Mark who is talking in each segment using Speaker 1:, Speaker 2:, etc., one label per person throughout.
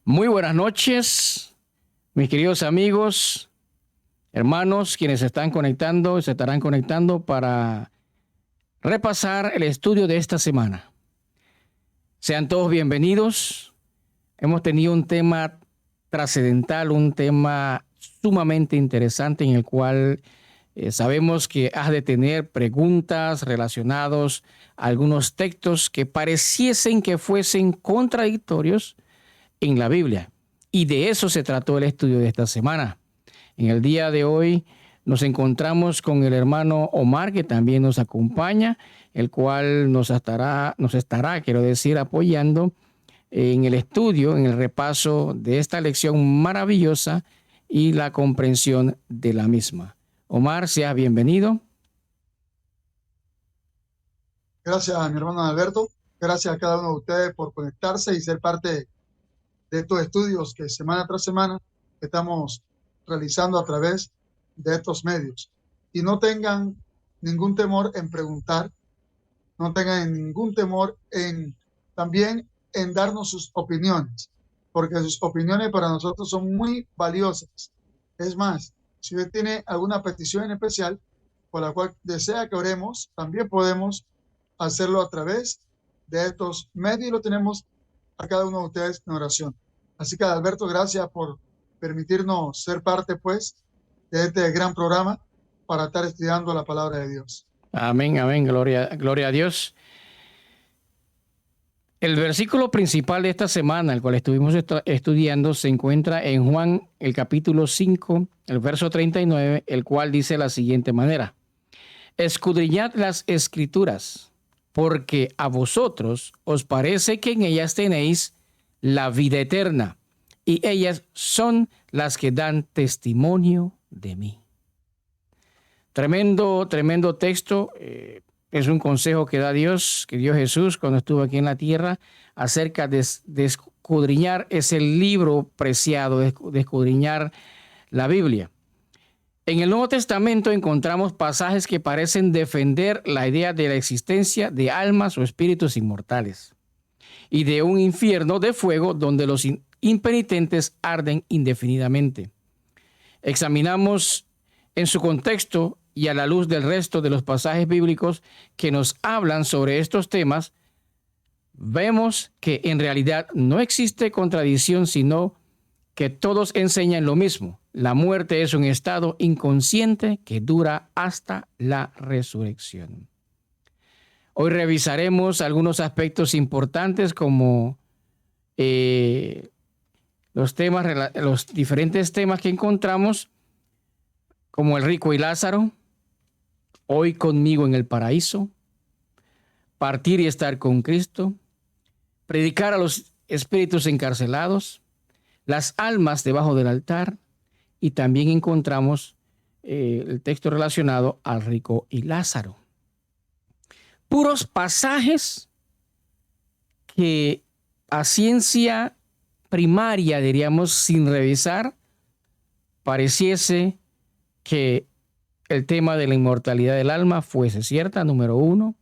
Speaker 1: Muy buenas noches, mis queridos amigos, hermanos, quienes se están conectando, se estarán conectando para repasar el estudio de esta semana. Sean todos bienvenidos. Hemos tenido un tema trascendental, un tema sumamente interesante en el cual sabemos que has de tener preguntas relacionados a algunos textos que pareciesen que fuesen contradictorios en la Biblia. Y de eso se trató el estudio de esta semana. En el día de hoy nos encontramos con el hermano Omar, que también nos acompaña, el cual nos estará, quiero decir, apoyando en el estudio, en el repaso de esta lección maravillosa y la comprensión de la misma. Omar, sea bienvenido.
Speaker 2: Gracias a mi hermano Alberto. Gracias a cada uno de ustedes por conectarse y ser parte de estos estudios que semana tras semana estamos realizando a través de estos medios. Y no tengan ningún temor en preguntar, no tengan ningún temor también en darnos sus opiniones, porque sus opiniones para nosotros son muy valiosas. Es más, si usted tiene alguna petición en especial por la cual desea que oremos, también podemos hacerlo a través de estos medios y lo tenemos a cada uno de ustedes en oración. Así que, Alberto, gracias por permitirnos ser parte, pues, de este gran programa para estar estudiando la palabra de Dios.
Speaker 1: Amén, amén, gloria a Dios. El versículo principal de esta semana, el cual estuvimos estudiando, se encuentra en Juan, el capítulo 5, el verso 39, el cual dice de la siguiente manera: escudriñad las escrituras, porque a vosotros os parece que en ellas tenéis la vida eterna, y ellas son las que dan testimonio de mí. Tremendo texto. Es un consejo que da Dios, que dio Jesús cuando estuvo aquí en la tierra, acerca de escudriñar ese libro preciado, de escudriñar la Biblia. En el Nuevo Testamento encontramos pasajes que parecen defender la idea de la existencia de almas o espíritus inmortales y de un infierno de fuego donde los impenitentes arden indefinidamente. Examinamos en su contexto y a la luz del resto de los pasajes bíblicos que nos hablan sobre estos temas, vemos que en realidad no existe contradicción, sino que todos enseñan lo mismo. La muerte es un estado inconsciente que dura hasta la resurrección. Hoy revisaremos algunos aspectos importantes como los diferentes temas que encontramos, como el rico y Lázaro, hoy conmigo en el paraíso, partir y estar con Cristo, predicar a los espíritus encarcelados, las almas debajo del altar, y también encontramos el texto relacionado al rico y Lázaro. Puros pasajes que a ciencia primaria, diríamos, sin revisar, pareciese que el tema de la inmortalidad del alma fuese cierta, número uno.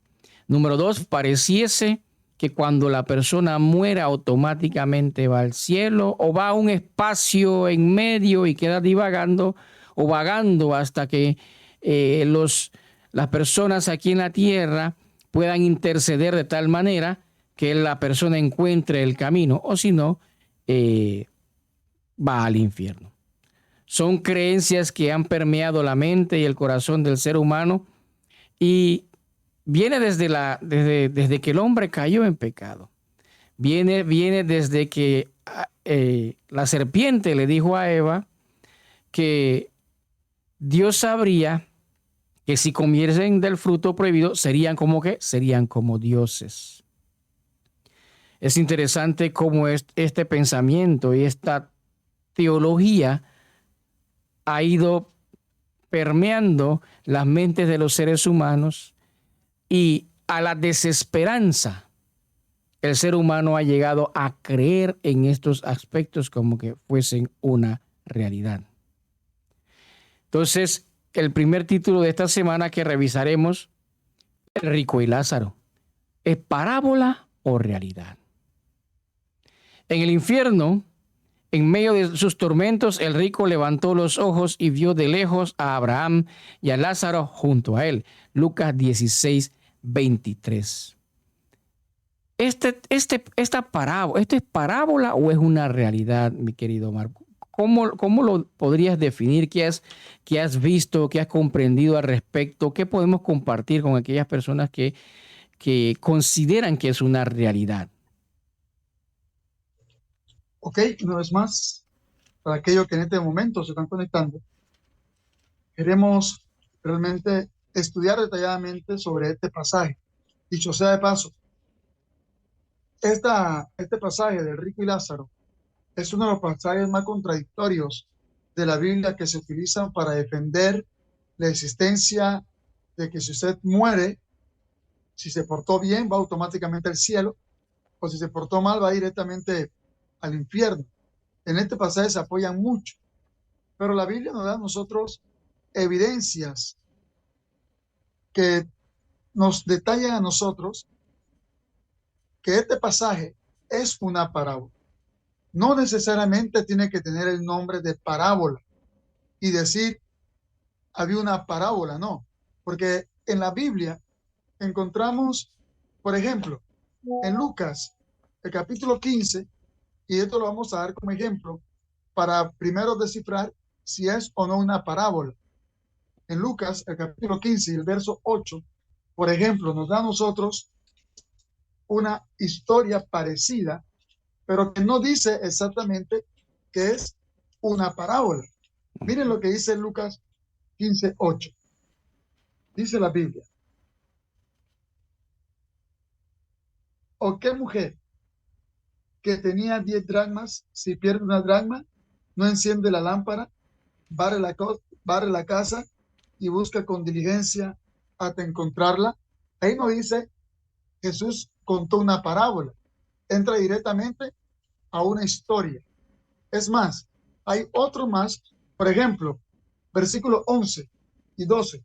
Speaker 1: Número dos, pareciese que cuando la persona muera automáticamente va al cielo o va a un espacio en medio y queda divagando o vagando hasta que las personas aquí en la tierra puedan interceder de tal manera que la persona encuentre el camino, o si no, va al infierno. Son creencias que han permeado la mente y el corazón del ser humano y viene desde que el hombre cayó en pecado. Viene desde que la serpiente le dijo a Eva que Dios sabría que si comiesen del fruto prohibido serían como dioses. Es interesante cómo este pensamiento y esta teología ha ido permeando las mentes de los seres humanos, y a la desesperanza el ser humano ha llegado a creer en estos aspectos como que fuesen una realidad. Entonces, el primer título de esta semana que revisaremos, el rico y Lázaro, ¿es parábola o realidad? En el infierno En medio de sus tormentos, el rico levantó los ojos y vio de lejos a Abraham y a Lázaro junto a él. Lucas 16:23. ¿Esto es parábola o es una realidad, mi querido Marco? ¿Cómo lo podrías definir? ¿Qué has visto? ¿Qué has comprendido al respecto? ¿Qué podemos compartir con aquellas personas que consideran que es una realidad?
Speaker 2: Ok, una vez más, para aquellos que en este momento se están conectando, queremos realmente estudiar detalladamente sobre este pasaje. Dicho sea de paso, este pasaje del rico y Lázaro es uno de los pasajes más contradictorios de la Biblia que se utilizan para defender la existencia de que si usted muere, si se portó bien, va automáticamente al cielo, o si se portó mal, va directamente al infierno. En este pasaje se apoyan mucho, pero la Biblia nos da a nosotros evidencias que nos detallan a nosotros que este pasaje es una parábola. No necesariamente tiene que tener el nombre de parábola y decir había una parábola, no, porque en la Biblia encontramos, por ejemplo, en Lucas, el capítulo 15, y esto lo vamos a dar como ejemplo para primero descifrar si es o no una parábola. En Lucas, el capítulo 15 y el verso 8, por ejemplo, nos da a nosotros una historia parecida, pero que no dice exactamente que es una parábola. Miren lo que dice Lucas 15:8. Dice la Biblia: ¿o qué mujer que tenía 10 dracmas, si pierde una dracma, no enciende la lámpara, barre la casa y busca con diligencia hasta encontrarla? Ahí no dice Jesús contó una parábola, entra directamente a una historia. Es más, hay otro más, por ejemplo, versículos 11 y 12.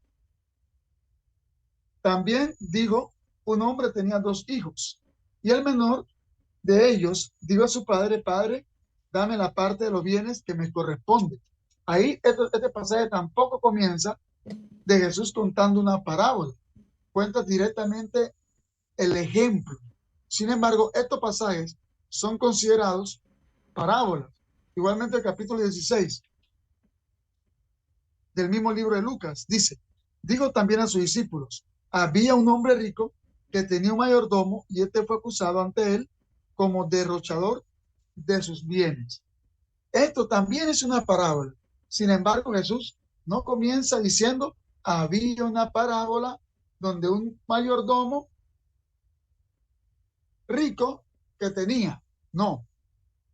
Speaker 2: También digo, un hombre tenía 2 hijos, y el menor de ellos dijo a su padre: Padre, dame la parte de los bienes que me corresponde. Ahí este pasaje tampoco comienza de Jesús contando una parábola, cuenta directamente el ejemplo. Sin embargo, estos pasajes son considerados parábolas. Igualmente el capítulo 16 del mismo libro de Lucas dice: dijo también a sus discípulos: había un hombre rico que tenía un mayordomo y este fue acusado ante él como derrochador de sus bienes. Esto también es una parábola. Sin embargo, Jesús no comienza diciendo: había una parábola donde un mayordomo rico que tenía. No,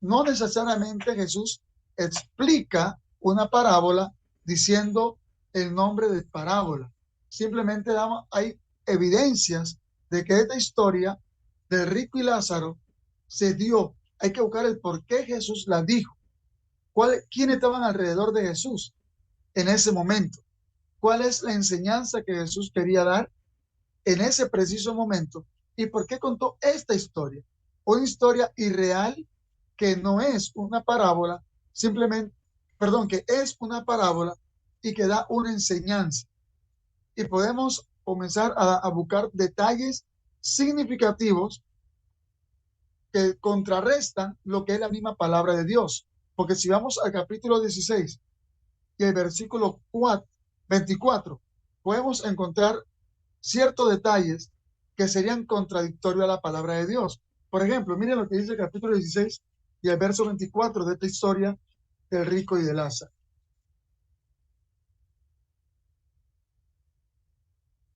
Speaker 2: no necesariamente Jesús explica una parábola diciendo el nombre de parábola. Simplemente hay evidencias de que esta historia del rico y Lázaro se dio. Hay que buscar el por qué Jesús la dijo. ¿Quiénes estaban alrededor de Jesús en ese momento? ¿Cuál es la enseñanza que Jesús quería dar en ese preciso momento? ¿Y por qué contó esta historia? Una historia irreal que no es una parábola, simplemente, perdón, que es una parábola y que da una enseñanza. Y podemos comenzar a buscar detalles significativos que contrarrestan lo que es la misma palabra de Dios. Porque si vamos al capítulo 16 y el versículo 24, podemos encontrar ciertos detalles que serían contradictorios a la palabra de Dios. Por ejemplo, miren lo que dice el capítulo 16 y el verso 24 de esta historia del rico y de Lázaro.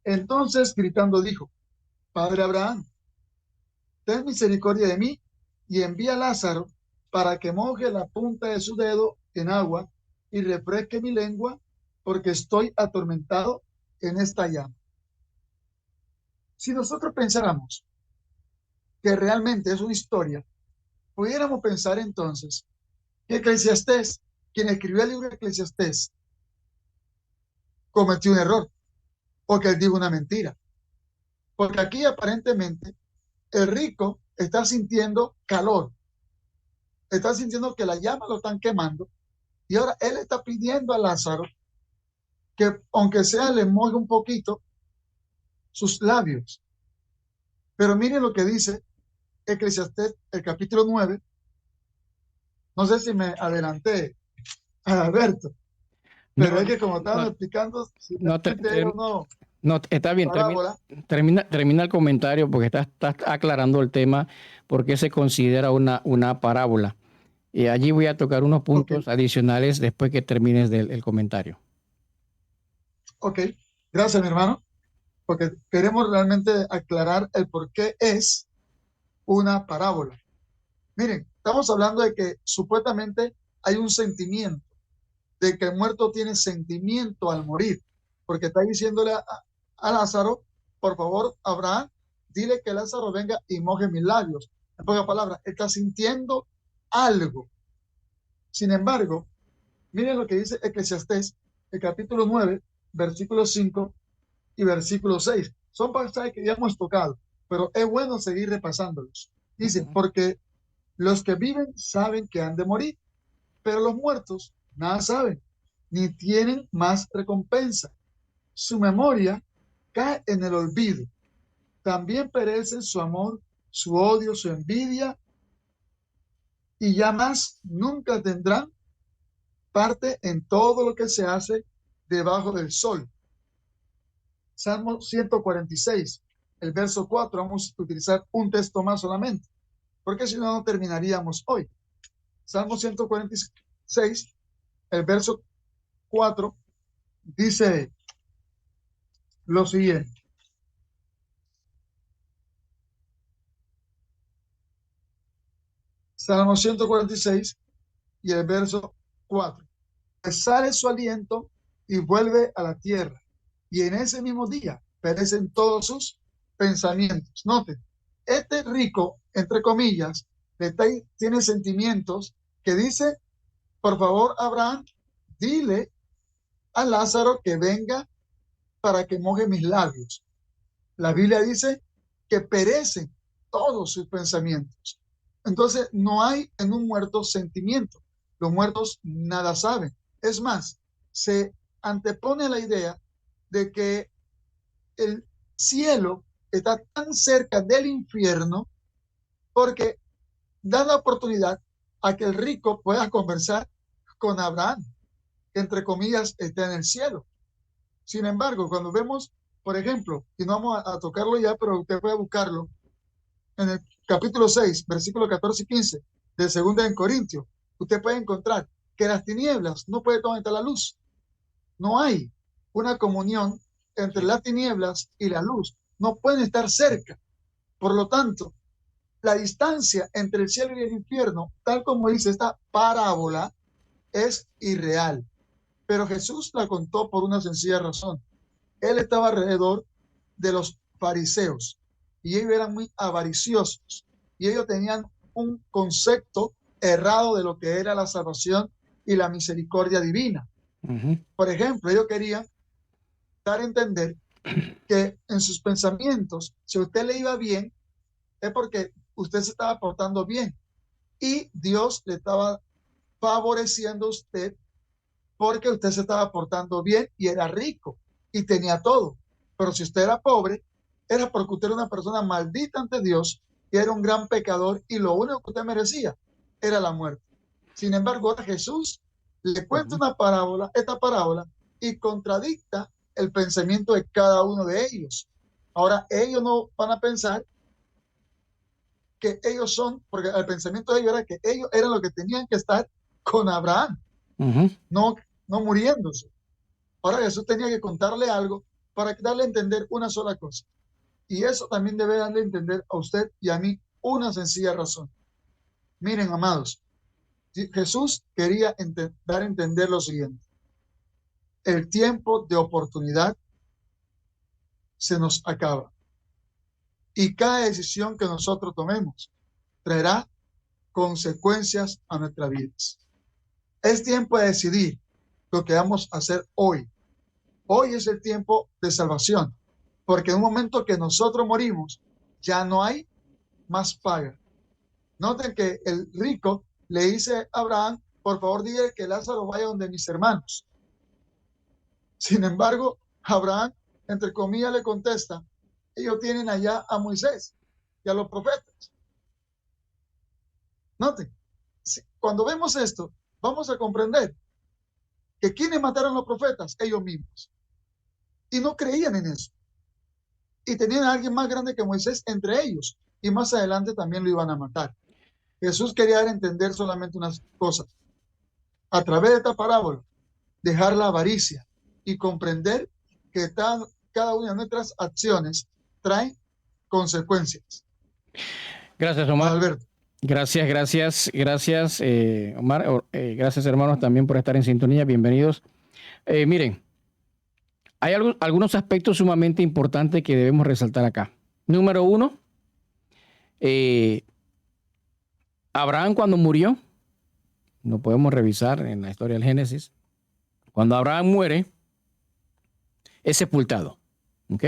Speaker 2: Entonces, gritando, dijo: Padre Abraham, ten misericordia de mí y envía a Lázaro para que moje la punta de su dedo en agua y refresque mi lengua, porque estoy atormentado en esta llama. Si nosotros pensáramos que realmente es una historia, pudiéramos pensar entonces que Eclesiastés, quien escribió el libro de Eclesiastés, cometió un error, porque él dijo una mentira. Porque aquí aparentemente el rico está sintiendo calor. está sintiendo que la llama lo están quemando y ahora él está pidiendo a Lázaro que aunque sea le moje un poquito sus labios. Pero miren lo que dice Eclesiastés, el capítulo 9. No sé si me adelanté, Alberto, pero
Speaker 1: No,
Speaker 2: es que como estaban
Speaker 1: no,
Speaker 2: explicando, si
Speaker 1: no,
Speaker 2: realmente ellos no,
Speaker 1: no, está bien,
Speaker 2: parábola.
Speaker 1: termina el comentario porque estás aclarando el tema, porque se considera una parábola. Y allí voy a tocar unos
Speaker 2: Ok,
Speaker 1: puntos adicionales después que termines el comentario.
Speaker 2: ok. Gracias, mi hermano, porque queremos realmente aclarar el por qué es una parábola. Miren, estamos hablando de que supuestamente hay un sentimiento, de que el muerto tiene sentimiento al morir, porque está diciéndole a Lázaro, por favor, Abraham, dile que Lázaro venga y moje mis labios. En pocas palabras, está sintiendo algo. Sin embargo, miren lo que dice Eclesiastés, el capítulo 9, versículo 5 y versículo 6. Son pasajes que ya hemos tocado, pero es bueno seguir repasándolos. Dice, porque los que viven saben que han de morir, pero los muertos nada saben, ni tienen más recompensa. Su memoria cae en el olvido. También perecen su amor, su odio, su envidia, y ya más nunca tendrán parte en todo lo que se hace debajo del sol. Salmo 146, el verso 4, vamos a utilizar un texto más solamente, porque si no, no terminaríamos hoy. Salmo 146, el verso 4, dice lo siguiente. Salmo 146 y el verso 4. Sale su aliento y vuelve a la tierra, y en ese mismo día perecen todos sus pensamientos. Noten, este rico, entre comillas, tiene sentimientos que dice, por favor, Abraham, dile a Lázaro que venga para que moje mis labios. La Biblia dice que perecen todos sus pensamientos. Entonces, no hay en un muerto sentimiento. Los muertos nada saben. Es más, se antepone la idea de que el cielo está tan cerca del infierno porque da la oportunidad a que el rico pueda conversar con Abraham, que entre comillas está en el cielo. Sin embargo, cuando vemos, por ejemplo, y no vamos a tocarlo ya, pero usted puede buscarlo, en el capítulo 6, versículos 14 y 15 de 2 de Corintios, usted puede encontrar que las tinieblas no pueden tomar la luz. No hay una comunión entre las tinieblas y la luz. No pueden estar cerca. Por lo tanto, la distancia entre el cielo y el infierno, tal como dice esta parábola, es irreal. Pero Jesús la contó por una sencilla razón. Él estaba alrededor de los fariseos y ellos eran muy avariciosos y ellos tenían un concepto errado de lo que era la salvación y la misericordia divina. Por ejemplo, ellos querían dar a entender que en sus pensamientos, si a usted le iba bien, es porque usted se estaba portando bien y Dios le estaba favoreciendo a usted porque usted se estaba portando bien y era rico y tenía todo. Pero si usted era pobre, era porque usted era una persona maldita ante Dios y era un gran pecador y lo único que usted merecía era la muerte. Sin embargo, ahora Jesús le cuenta una parábola, esta parábola, y contradicta el pensamiento de cada uno de ellos. Ahora, ellos no van a pensar que ellos son, porque el pensamiento de ellos era que ellos eran los que tenían que estar con Abraham, no, no muriéndose. Ahora Jesús tenía que contarle algo para darle a entender una sola cosa. Y eso también debe darle a entender a usted y a mí una sencilla razón. Miren, amados, Jesús quería dar a entender lo siguiente. El tiempo de oportunidad se nos acaba. Y cada decisión que nosotros tomemos traerá consecuencias a nuestras vidas. Es tiempo de decidir lo que vamos a hacer hoy. Hoy es el tiempo de salvación, porque en un momento que nosotros morimos, ya no hay más paga. Noten que el rico le dice a Abraham, por favor dile que Lázaro vaya donde mis hermanos. Sin embargo, Abraham, entre comillas, le contesta, ellos tienen allá a Moisés y a los profetas. Noten, cuando vemos esto, vamos a comprender que quienes mataron a los profetas, ellos mismos. Y no creían en eso. Y tenían a alguien más grande que Moisés entre ellos. Y más adelante también lo iban a matar. Jesús quería dar a entender solamente unas cosas. A través de esta parábola, dejar la avaricia y comprender que cada una de nuestras acciones trae consecuencias.
Speaker 1: Gracias, Omar.
Speaker 2: Alberto.
Speaker 1: Gracias, Omar. Gracias, hermanos, también por estar en sintonía. Bienvenidos. Miren, hay algunos aspectos sumamente importantes que debemos resaltar acá. Número uno, Abraham cuando murió, lo podemos revisar en la historia del Génesis, cuando Abraham muere, es sepultado. ¿Ok?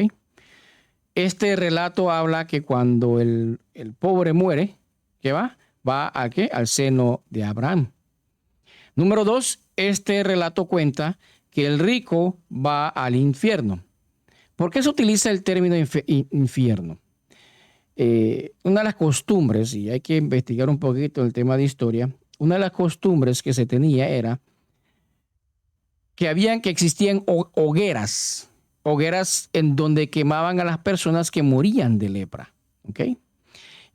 Speaker 1: Este relato habla que cuando el pobre muere, ¿qué va? ¿Va a qué? Al seno de Abraham. Número dos, este relato cuenta que el rico va al infierno. ¿Por qué se utiliza el término infierno? Una de las costumbres, y hay que investigar un poquito el tema de historia, una de las costumbres que se tenía era que existían hogueras en donde quemaban a las personas que morían de lepra. ¿Ok?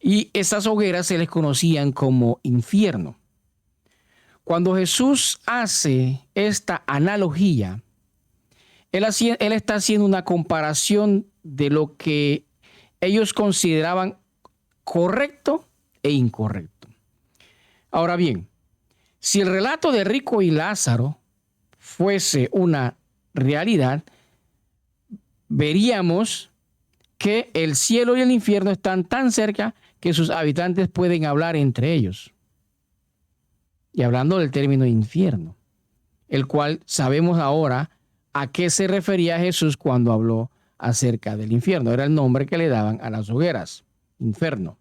Speaker 1: Y esas hogueras se les conocían como infierno. Cuando Jesús hace esta analogía, él está haciendo una comparación de lo que ellos consideraban correcto e incorrecto. Ahora bien, si el relato de Rico y Lázaro fuese una realidad, veríamos que el cielo y el infierno están tan cerca que sus habitantes pueden hablar entre ellos. Y hablando del término infierno, el cual sabemos ahora a qué se refería Jesús cuando habló acerca del infierno. Era el nombre que le daban a las hogueras, infierno.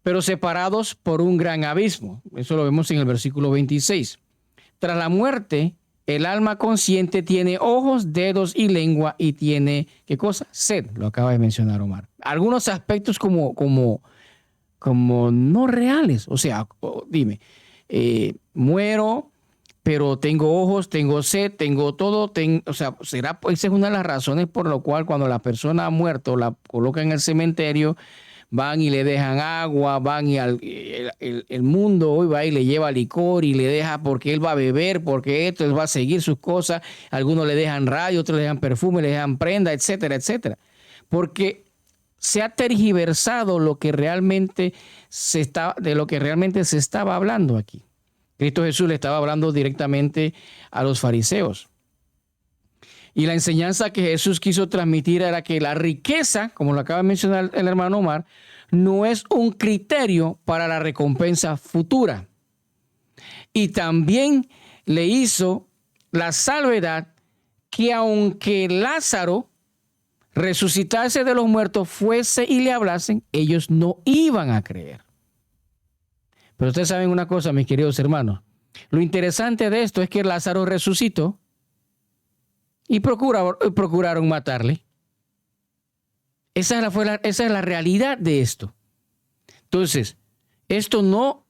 Speaker 1: Pero separados por un gran abismo. Eso lo vemos en el versículo 26. Tras la muerte, el alma consciente tiene ojos, dedos y lengua y tiene, ¿qué cosa? Sed, lo acaba de mencionar Omar. Algunos aspectos como no reales. O sea, dime, muero, pero tengo ojos, tengo sed, tengo todo. O sea, esa es una de las razones por lo cual cuando la persona ha muerto, la colocan en el cementerio, van y le dejan agua, van y el mundo hoy va y le lleva licor y le deja porque él va a beber, porque él va a seguir sus cosas. Algunos le dejan radio, otros le dejan perfume, le dejan prenda, etcétera, etcétera. Porque se ha tergiversado lo que realmente de lo que realmente se estaba hablando aquí. Cristo Jesús le estaba hablando directamente a los fariseos. Y la enseñanza que Jesús quiso transmitir era que la riqueza, como lo acaba de mencionar el hermano Omar, no es un criterio para la recompensa futura. Y también le hizo la salvedad que aunque Lázaro resucitase de los muertos, fuese y le hablasen, ellos no iban a creer. Pero ustedes saben una cosa, mis queridos hermanos. Lo interesante de esto es que Lázaro resucitó y procuraron matarle. Esa es la realidad de esto. Entonces, esto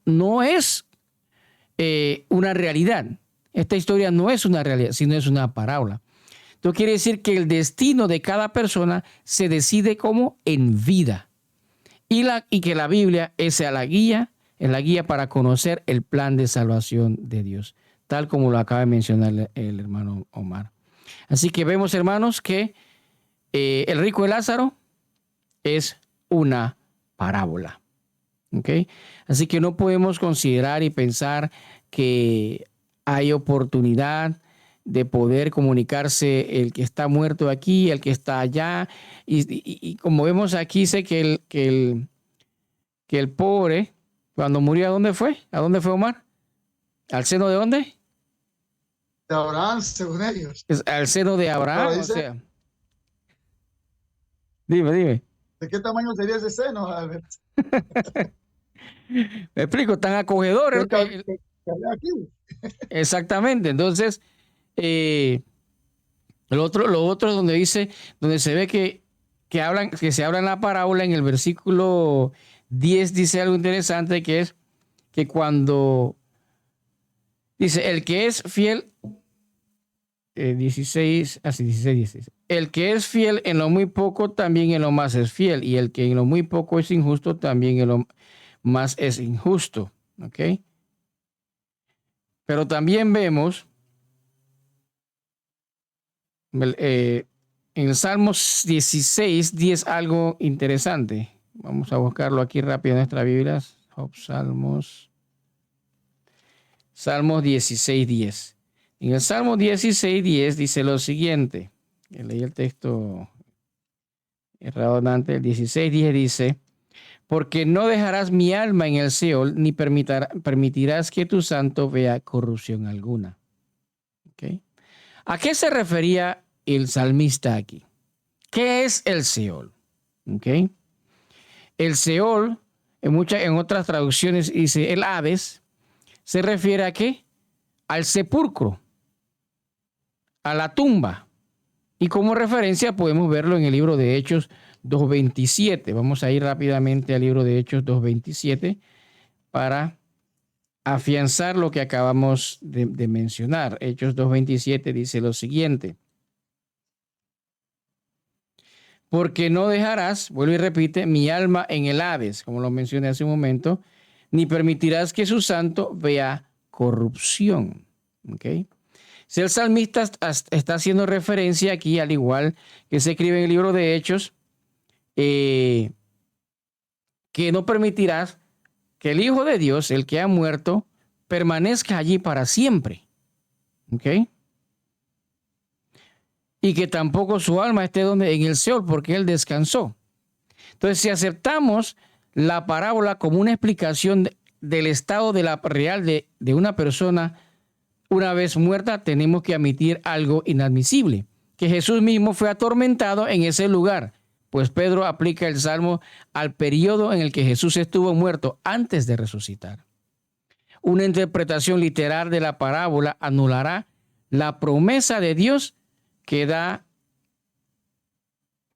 Speaker 1: no es una realidad. Esta historia no es una realidad, sino es una parábola. Esto quiere decir que el destino de cada persona se decide como en vida. Y que la Biblia es la guía para conocer el plan de salvación de Dios, tal como lo acaba de mencionar el hermano Omar. Así que vemos, hermanos, que el rico de Lázaro es una parábola. ¿Okay? Así que no podemos considerar y pensar que hay oportunidad de poder comunicarse el que está muerto aquí, el que está allá. Y como vemos aquí, dice que el pobre, cuando murió, ¿a dónde fue? ¿A dónde fue Omar? ¿Al seno de dónde?
Speaker 2: De Abraham, según ellos.
Speaker 1: Al seno de Abraham,
Speaker 2: dice,
Speaker 1: o sea. Dime.
Speaker 2: ¿De qué tamaño sería ese seno, Alberto?
Speaker 1: Me explico, tan acogedor.
Speaker 2: Que aquí.
Speaker 1: Exactamente. Entonces, eh, lo otro donde dice, donde se ve que se habla en la parábola, en el versículo 10 dice algo interesante, que es que cuando dice, el que es fiel, 16, así 16, 16. El que es fiel en lo muy poco, también en lo más es fiel. Y el que en lo muy poco es injusto, también en lo más es injusto. ¿Ok? Pero también vemos en el Salmos 16, 10 algo interesante. Vamos a buscarlo aquí rápido en nuestra Biblia. Salmos 16, 10. En el Salmo 16, 10 dice lo siguiente. Leí el texto errado antes. El 16, 10 dice: porque no dejarás mi alma en el Seol, ni permitirás que tu santo vea corrupción alguna. ¿Okay? ¿A qué se refería el salmista aquí? ¿Qué es el Seol? ¿Okay? El Seol, en otras traducciones dice el Hades, se refiere a qué? Al sepulcro, a la tumba. Y como referencia podemos verlo en el libro de Hechos 2.27. Vamos a ir rápidamente al libro de Hechos 2.27 para afianzar lo que acabamos de mencionar. Hechos 2.27 dice lo siguiente: porque no dejarás, vuelve y repite, mi alma en el Hades, como lo mencioné hace un momento, ni permitirás que su santo vea corrupción. ¿Okay? Si el salmista está haciendo referencia aquí, al igual que se escribe en el libro de Hechos, que no permitirás que el Hijo de Dios, el que ha muerto, permanezca allí para siempre. ¿Ok? Y que tampoco su alma esté donde en el Seol, porque él descansó. Entonces, si aceptamos la parábola como una explicación del estado de la real de una persona una vez muerta, tenemos que admitir algo inadmisible, que Jesús mismo fue atormentado en ese lugar, pues Pedro aplica el Salmo al periodo en el que Jesús estuvo muerto antes de resucitar. Una interpretación literal de la parábola anulará la promesa de Dios que da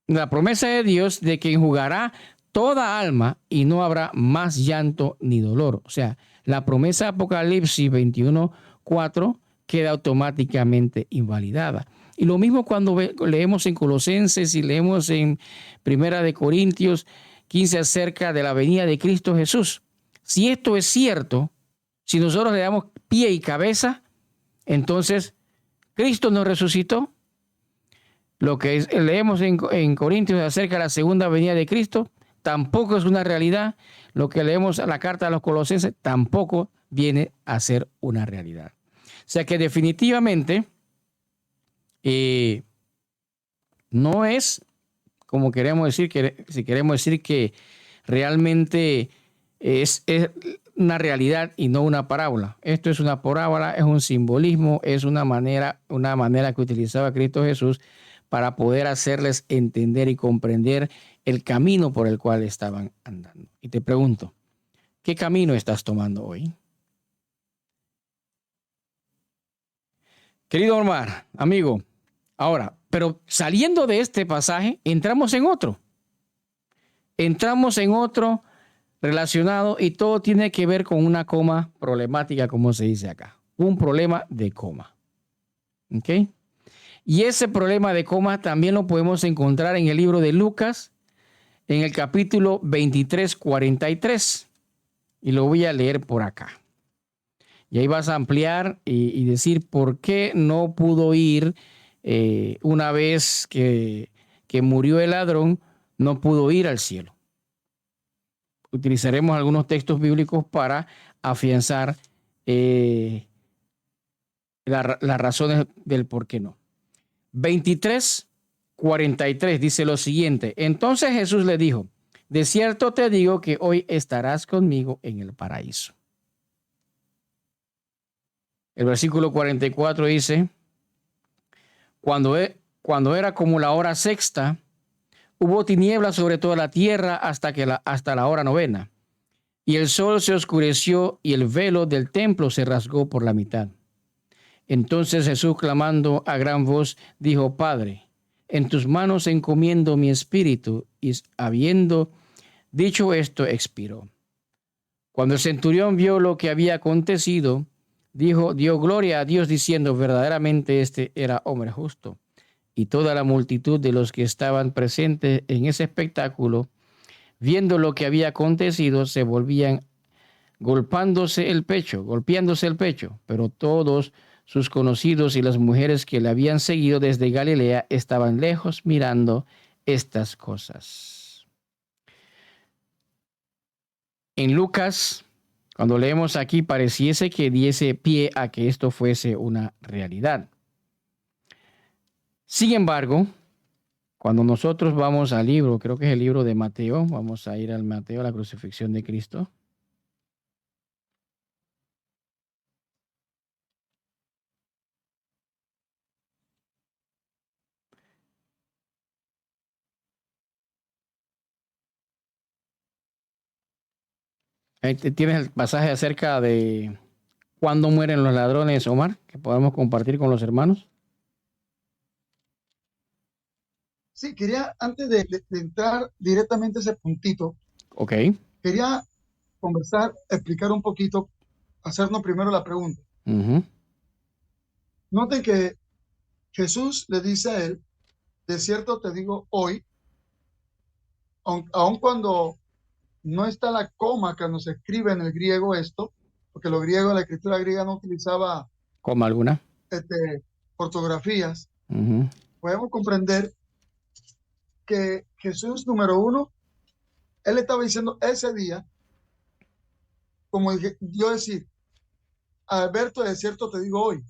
Speaker 1: la promesa de Dios de que enjugará toda alma y no habrá más llanto ni dolor. O sea, la promesa de Apocalipsis 21:4 queda automáticamente invalidada. Y lo mismo cuando leemos en Colosenses y leemos en Primera de Corintios 15 acerca de la venida de Cristo Jesús. Si esto es cierto, si nosotros le damos pie y cabeza, entonces Cristo nos resucitó. Lo que leemos en Corintios acerca de la segunda venida de Cristo tampoco es una realidad. Lo que leemos en la carta a los Colosenses tampoco viene a ser una realidad. O sea que definitivamente no es como queremos decir, que si queremos decir que realmente es una realidad y no una parábola. Esto es una parábola, es un simbolismo, es una manera que utilizaba Cristo Jesús para poder hacerles entender y comprender el camino por el cual estaban andando. Y te pregunto, ¿qué camino estás tomando hoy? Querido Omar, amigo, ahora, pero saliendo de este pasaje, entramos en otro. Entramos en otro relacionado y todo tiene que ver con una coma problemática, como se dice acá. Un problema de coma. ¿Ok? Y ese problema de coma también lo podemos encontrar en el libro de Lucas, en el capítulo 23, 43. Y lo voy a leer por acá. Y ahí vas a ampliar y decir por qué no pudo ir una vez que murió el ladrón, no pudo ir al cielo. Utilizaremos algunos textos bíblicos para afianzar las razones del por qué no. 23:43 dice lo siguiente: entonces Jesús le dijo, de cierto te digo que hoy estarás conmigo en el paraíso. El versículo 44 dice, cuando era como la hora sexta, hubo tinieblas sobre toda la tierra hasta la hora novena. y el sol se oscureció y el velo del templo se rasgó por la mitad. Entonces Jesús, clamando a gran voz, dijo: Padre, en tus manos encomiendo mi espíritu. Y habiendo dicho esto, expiró. Cuando el centurión vio lo que había acontecido, dio gloria a Dios diciendo: verdaderamente este era hombre justo. Y toda la multitud de los que estaban presentes en ese espectáculo, viendo lo que había acontecido, se volvían golpeándose el pecho, pero todos sus conocidos y las mujeres que le habían seguido desde Galilea estaban lejos mirando estas cosas. En Lucas, cuando leemos aquí, pareciese que diese pie a que esto fuese una realidad. Sin embargo, cuando nosotros vamos al libro, creo que es el libro de Mateo, vamos a ir al Mateo, la crucifixión de Cristo. Ahí tienes el pasaje acerca de cuándo mueren los ladrones, Omar, que podemos compartir con los hermanos.
Speaker 2: Sí, quería, antes de entrar directamente a ese puntito,
Speaker 1: Ok.
Speaker 2: quería conversar, explicar un poquito, hacernos primero la pregunta. Noten que Jesús le dice a él: de cierto te digo hoy, aun cuando no está la coma que nos escribe en el griego esto, porque lo griego, la escritura griega no utilizaba
Speaker 1: ¿Coma alguna?
Speaker 2: ortografías, podemos comprender que Jesús, número uno, él estaba diciendo ese día, como yo decir: Alberto, de cierto te digo hoy,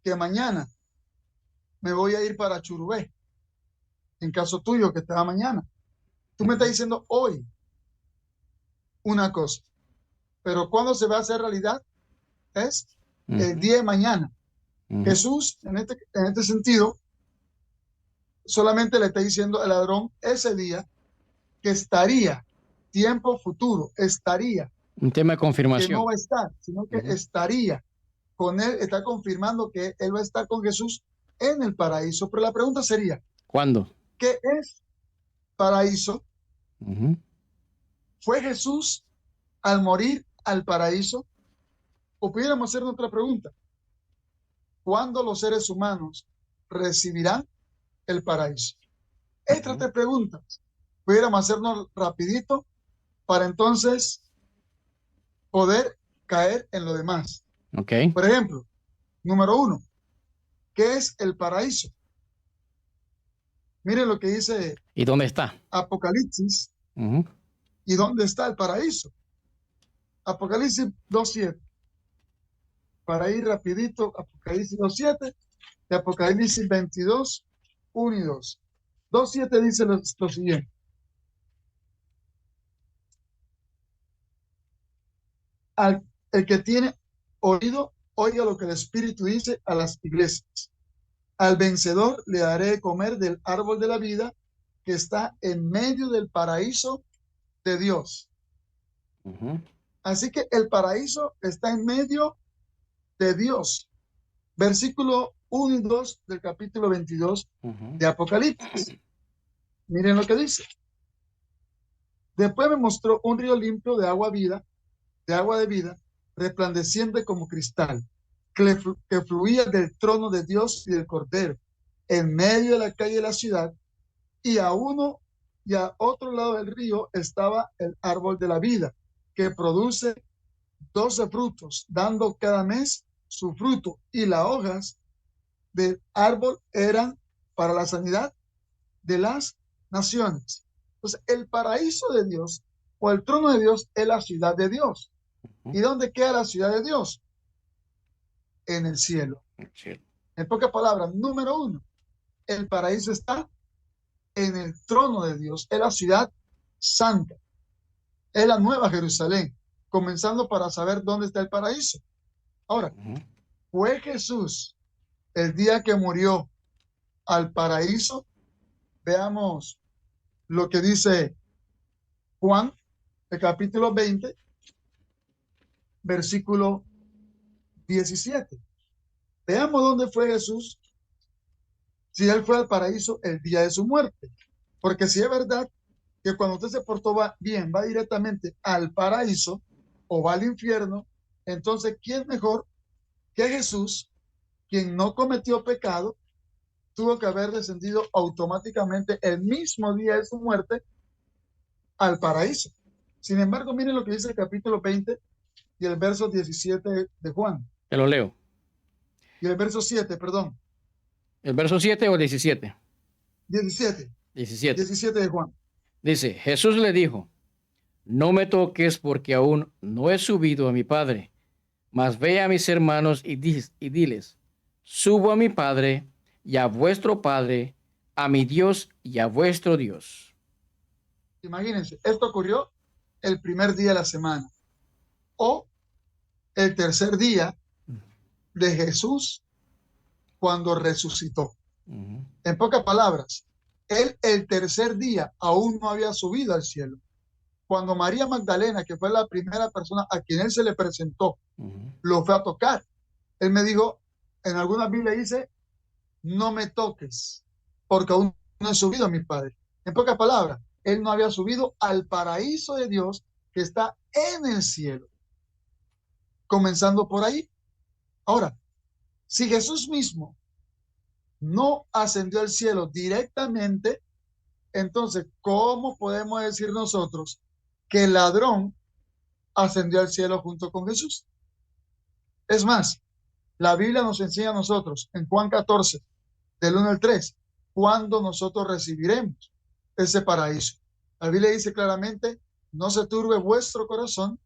Speaker 2: que mañana me voy a ir para Churubé, en caso tuyo que estaba mañana. Tú me estás diciendo hoy una cosa, pero cuando se va a hacer realidad es el día de mañana. Jesús, en este sentido, solamente le está diciendo al ladrón ese día que estaría, tiempo futuro, estaría.
Speaker 1: Un tema de confirmación.
Speaker 2: Que no va a estar, sino que estaría con él, está confirmando que él va a estar con Jesús en el paraíso. Pero la pregunta sería:
Speaker 1: ¿cuándo?
Speaker 2: ¿qué es paraíso? ¿Fue Jesús al morir al paraíso? O pudiéramos hacer otra pregunta: ¿cuándo los seres humanos recibirán el paraíso? Estas tres preguntas pudiéramos hacernos rapidito para entonces poder caer en lo demás.
Speaker 1: Okay.
Speaker 2: Por ejemplo, número uno, ¿qué es el paraíso? Miren lo que dice.
Speaker 1: ¿Y dónde está?
Speaker 2: Apocalipsis. ¿Y dónde está el paraíso? Apocalipsis 2:7. Para ir rapidito, Apocalipsis 2:7 y Apocalipsis 22, 1 y 2. 2:7 dice lo siguiente: el que tiene oído, oiga lo que el Espíritu dice a las iglesias. Al vencedor le daré de comer del árbol de la vida que está en medio del paraíso de Dios. Así que el paraíso está en medio de Dios. Versículo 1 y 2 del capítulo 22 de Apocalipsis. Miren lo que dice: después me mostró un río limpio de agua de vida, resplandeciente como cristal, que fluía del trono de Dios y del Cordero, en medio de la calle de la ciudad, y a uno y a otro lado del río estaba el árbol de la vida, que produce 12 frutos, dando cada mes su fruto, y las hojas del árbol eran para la sanidad de las naciones. Entonces, el paraíso de Dios o el trono de Dios es la ciudad de Dios. ¿Y dónde queda la ciudad de Dios? En el cielo. En pocas palabras, número uno, el paraíso está en el trono de Dios, es la ciudad santa, es la nueva Jerusalén, comenzando para saber dónde está el paraíso. Ahora, ¿fue Jesús el día que murió al paraíso? Veamos lo que dice Juan, el capítulo 20, versículo 17. Veamos dónde fue Jesús, si él fue al paraíso el día de su muerte. Porque si es verdad que cuando usted se portó bien, va directamente al paraíso o va al infierno, entonces, ¿quién mejor que Jesús, quien no cometió pecado, tuvo que haber descendido automáticamente el mismo día de su muerte al paraíso? Sin embargo, miren lo que dice el capítulo 20 y el verso 17 de Juan.
Speaker 1: Te lo leo.
Speaker 2: Y el verso 7, perdón.
Speaker 1: ¿El verso 7 o 17?
Speaker 2: 17.
Speaker 1: 17.
Speaker 2: 17 de Juan.
Speaker 1: Dice, Jesús le dijo, no me toques porque aún no he subido a mi Padre, mas ve a mis hermanos y diles, subo a mi Padre y a vuestro Padre, a mi Dios y a vuestro Dios.
Speaker 2: Imagínense, esto ocurrió el primer día de la semana o el tercer día de Jesús cuando resucitó. En pocas palabras, él el tercer día aún no había subido al cielo. Cuando María Magdalena, que fue la primera persona a quien él se le presentó, lo fue a tocar, él me dijo, en alguna Biblia dice, no me toques, porque aún no he subido a mi Padre. En pocas palabras, él no había subido al paraíso de Dios que está en el cielo. Comenzando por ahí. Ahora, si Jesús mismo no ascendió al cielo directamente, entonces, ¿cómo podemos decir nosotros que el ladrón ascendió al cielo junto con Jesús? Es más, la Biblia nos enseña a nosotros en Juan 14, del 1 al 3, cuándo nosotros recibiremos ese paraíso. La Biblia dice claramente, no se turbe vuestro corazón,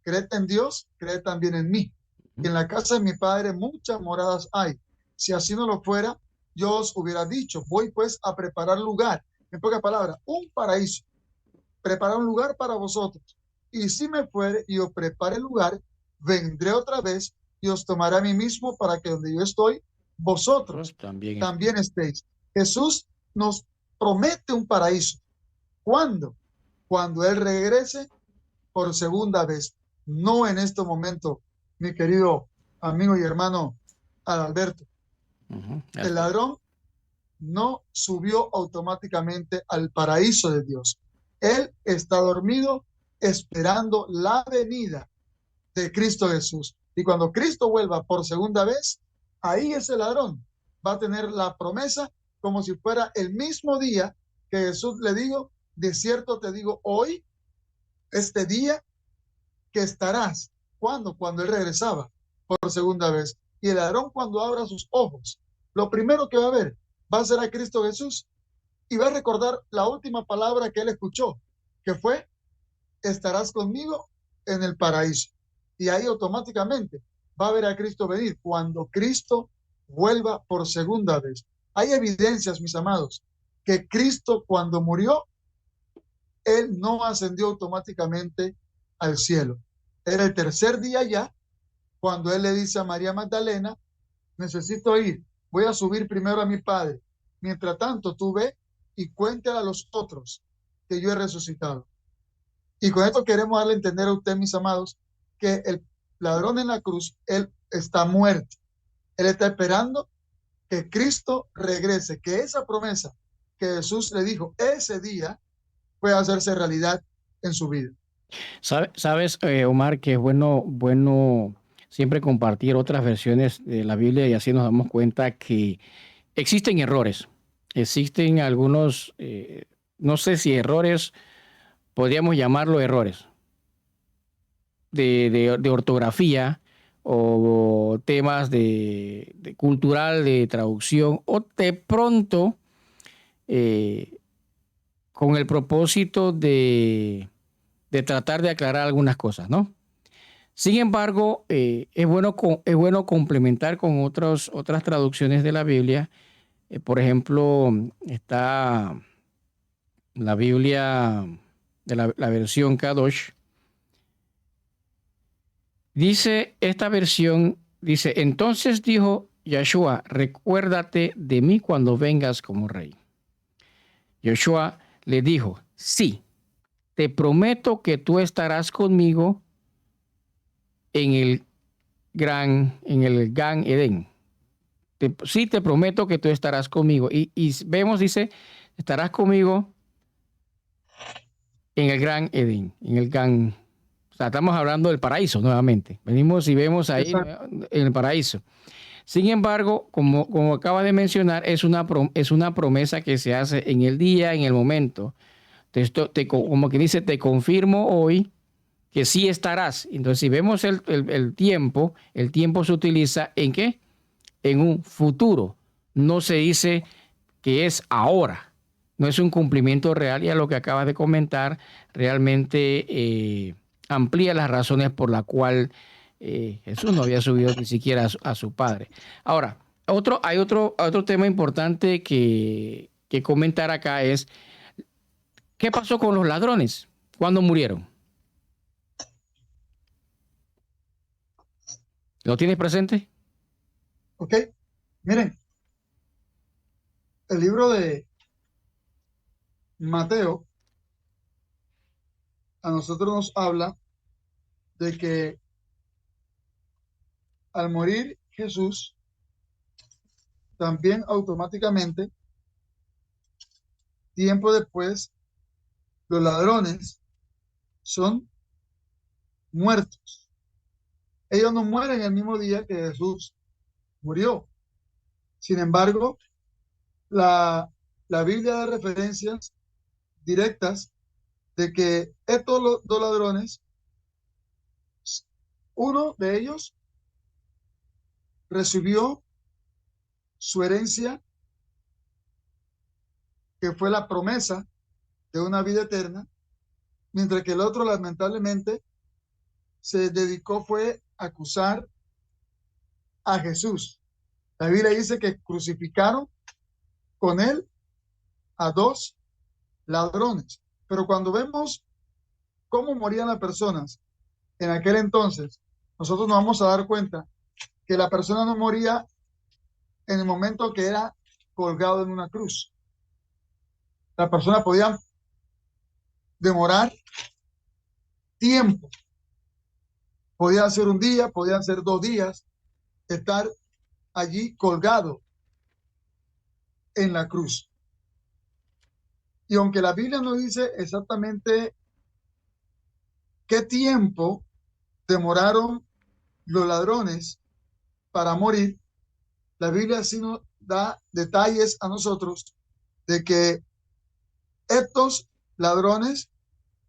Speaker 2: creed en Dios, creed también en mí. En la casa de mi Padre muchas moradas hay. Si así no lo fuera, yo os hubiera dicho, voy pues a preparar lugar. En pocas palabras, un paraíso. Preparar un lugar para vosotros. Y si me fuere y os prepare el lugar, vendré otra vez y os tomaré a mí mismo para que donde yo estoy, vosotros también estéis. Jesús nos promete un paraíso. ¿Cuándo? Cuando Él regrese por segunda vez. No en este momento, mi querido amigo y hermano Adalberto. El ladrón no subió automáticamente al paraíso de Dios. Él está dormido esperando la venida de Cristo Jesús. Y cuando Cristo vuelva por segunda vez, ahí ese ladrón va a tener la promesa como si fuera el mismo día que Jesús le dijo, de cierto te digo hoy, este día que estarás. ¿Cuándo? Cuando Él regresaba por segunda vez. Y el ladrón cuando abra sus ojos, lo primero que va a ver va a ser a Cristo Jesús y va a recordar la última palabra que él escuchó, que fue, estarás conmigo en el paraíso. Y ahí automáticamente va a ver a Cristo venir cuando Cristo vuelva por segunda vez. Hay evidencias, mis amados, que Cristo cuando murió, Él no ascendió automáticamente al cielo. Era el tercer día ya, cuando Él le dice a María Magdalena, necesito ir, voy a subir primero a mi Padre. Mientras tanto, tú ve y cuéntale a los otros que yo he resucitado. Y con esto queremos darle a entender a usted, mis amados, que el ladrón en la cruz, él está muerto. Él está esperando que Cristo regrese, que esa promesa que Jesús le dijo ese día pueda hacerse realidad en su vida.
Speaker 1: Sabes, Omar, que es bueno siempre compartir otras versiones de la Biblia y así nos damos cuenta que existen errores. Existen algunos, no sé si errores, podríamos llamarlo errores de ortografía o temas de cultural, de traducción, o de pronto con el propósito de tratar de aclarar algunas cosas, ¿no? Sin embargo, es bueno complementar con otras traducciones de la Biblia. Por ejemplo, está la Biblia de la versión Kadosh. Dice esta versión, dice, entonces dijo Yeshua, recuérdate de mí cuando vengas como rey. Yeshua le dijo, sí, te prometo que tú estarás conmigo en el Gan Edén. Sí te prometo que tú estarás conmigo. Y vemos, dice, estarás conmigo en el Gran Edén, en el Gan. O sea, estamos hablando del paraíso nuevamente. Venimos y vemos ahí
Speaker 2: Exacto.
Speaker 1: en el paraíso. Sin embargo, como acaba de mencionar, es una promesa que se hace en el día, en el momento. Como que dice, te confirmo hoy que sí estarás. Entonces, si vemos el tiempo se utiliza ¿en qué? En un futuro. No se dice que es ahora. No es un cumplimiento real, y a lo que acabas de comentar realmente amplía las razones por las cuales Jesús no había subido ni siquiera a su Padre. Ahora, hay otro tema importante que comentar acá es, ¿qué pasó con los ladrones? ¿Cuándo murieron? ¿Lo tienes presente?
Speaker 2: ¿Ok? Miren, el libro de Mateo a nosotros nos habla de que al morir Jesús, también automáticamente, tiempo después, los ladrones son muertos. Ellos no mueren el mismo día que Jesús murió. Sin embargo, la, la Biblia da referencias directas de que estos dos ladrones, uno de ellos recibió su herencia, que fue la promesa de una vida eterna, mientras que el otro lamentablemente se dedicó fue a acusar a Jesús. La Biblia dice que crucificaron con él a dos ladrones. Pero cuando vemos cómo morían las personas en aquel entonces, nosotros nos vamos a dar cuenta que la persona no moría en el momento que era colgado en una cruz. La persona podía demorar tiempo. Podía ser un día, podían ser 2 días, estar allí colgado en la cruz. Y aunque la Biblia no dice exactamente qué tiempo demoraron los ladrones para morir, la Biblia sí nos da detalles a nosotros de que estos ladrones,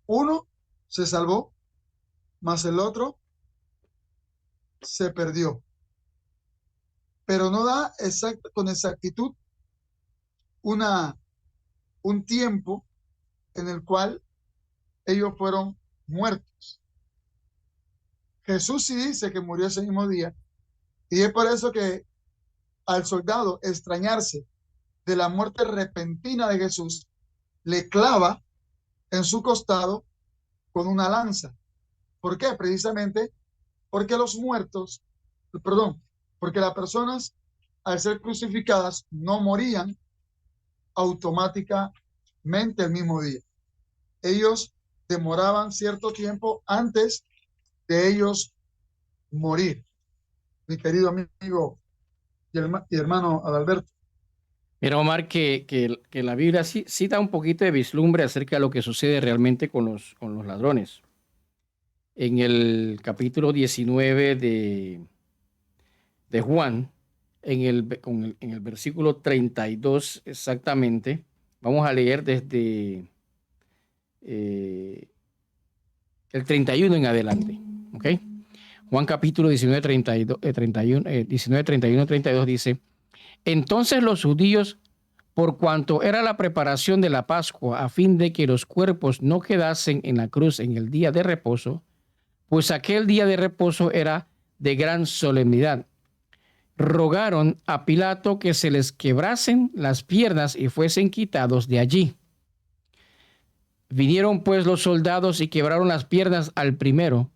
Speaker 2: uno se salvó, más el otro se perdió. Pero no da con exactitud un tiempo en el cual ellos fueron muertos. Jesús sí dice que murió ese mismo día, y es por eso que al soldado extrañarse de la muerte repentina de Jesús, le clava en su costado con una lanza. ¿Por qué? Precisamente porque los muertos, perdón, porque las personas al ser crucificadas no morían automáticamente el mismo día. Ellos demoraban cierto tiempo antes de ellos morir. Mi querido amigo y hermano Adalberto.
Speaker 1: Mira, Omar, que la Biblia sí da un poquito de vislumbre acerca de lo que sucede realmente con los ladrones. En el capítulo 19 de Juan, en el versículo 32 exactamente, vamos a leer desde el 31 en adelante. ¿Ok? Juan capítulo 19, 31, 32 dice: Entonces los judíos, por cuanto era la preparación de la Pascua, a fin de que los cuerpos no quedasen en la cruz en el día de reposo, pues aquel día de reposo era de gran solemnidad, rogaron a Pilato que se les quebrasen las piernas y fuesen quitados de allí. Vinieron pues los soldados y quebraron las piernas al primero,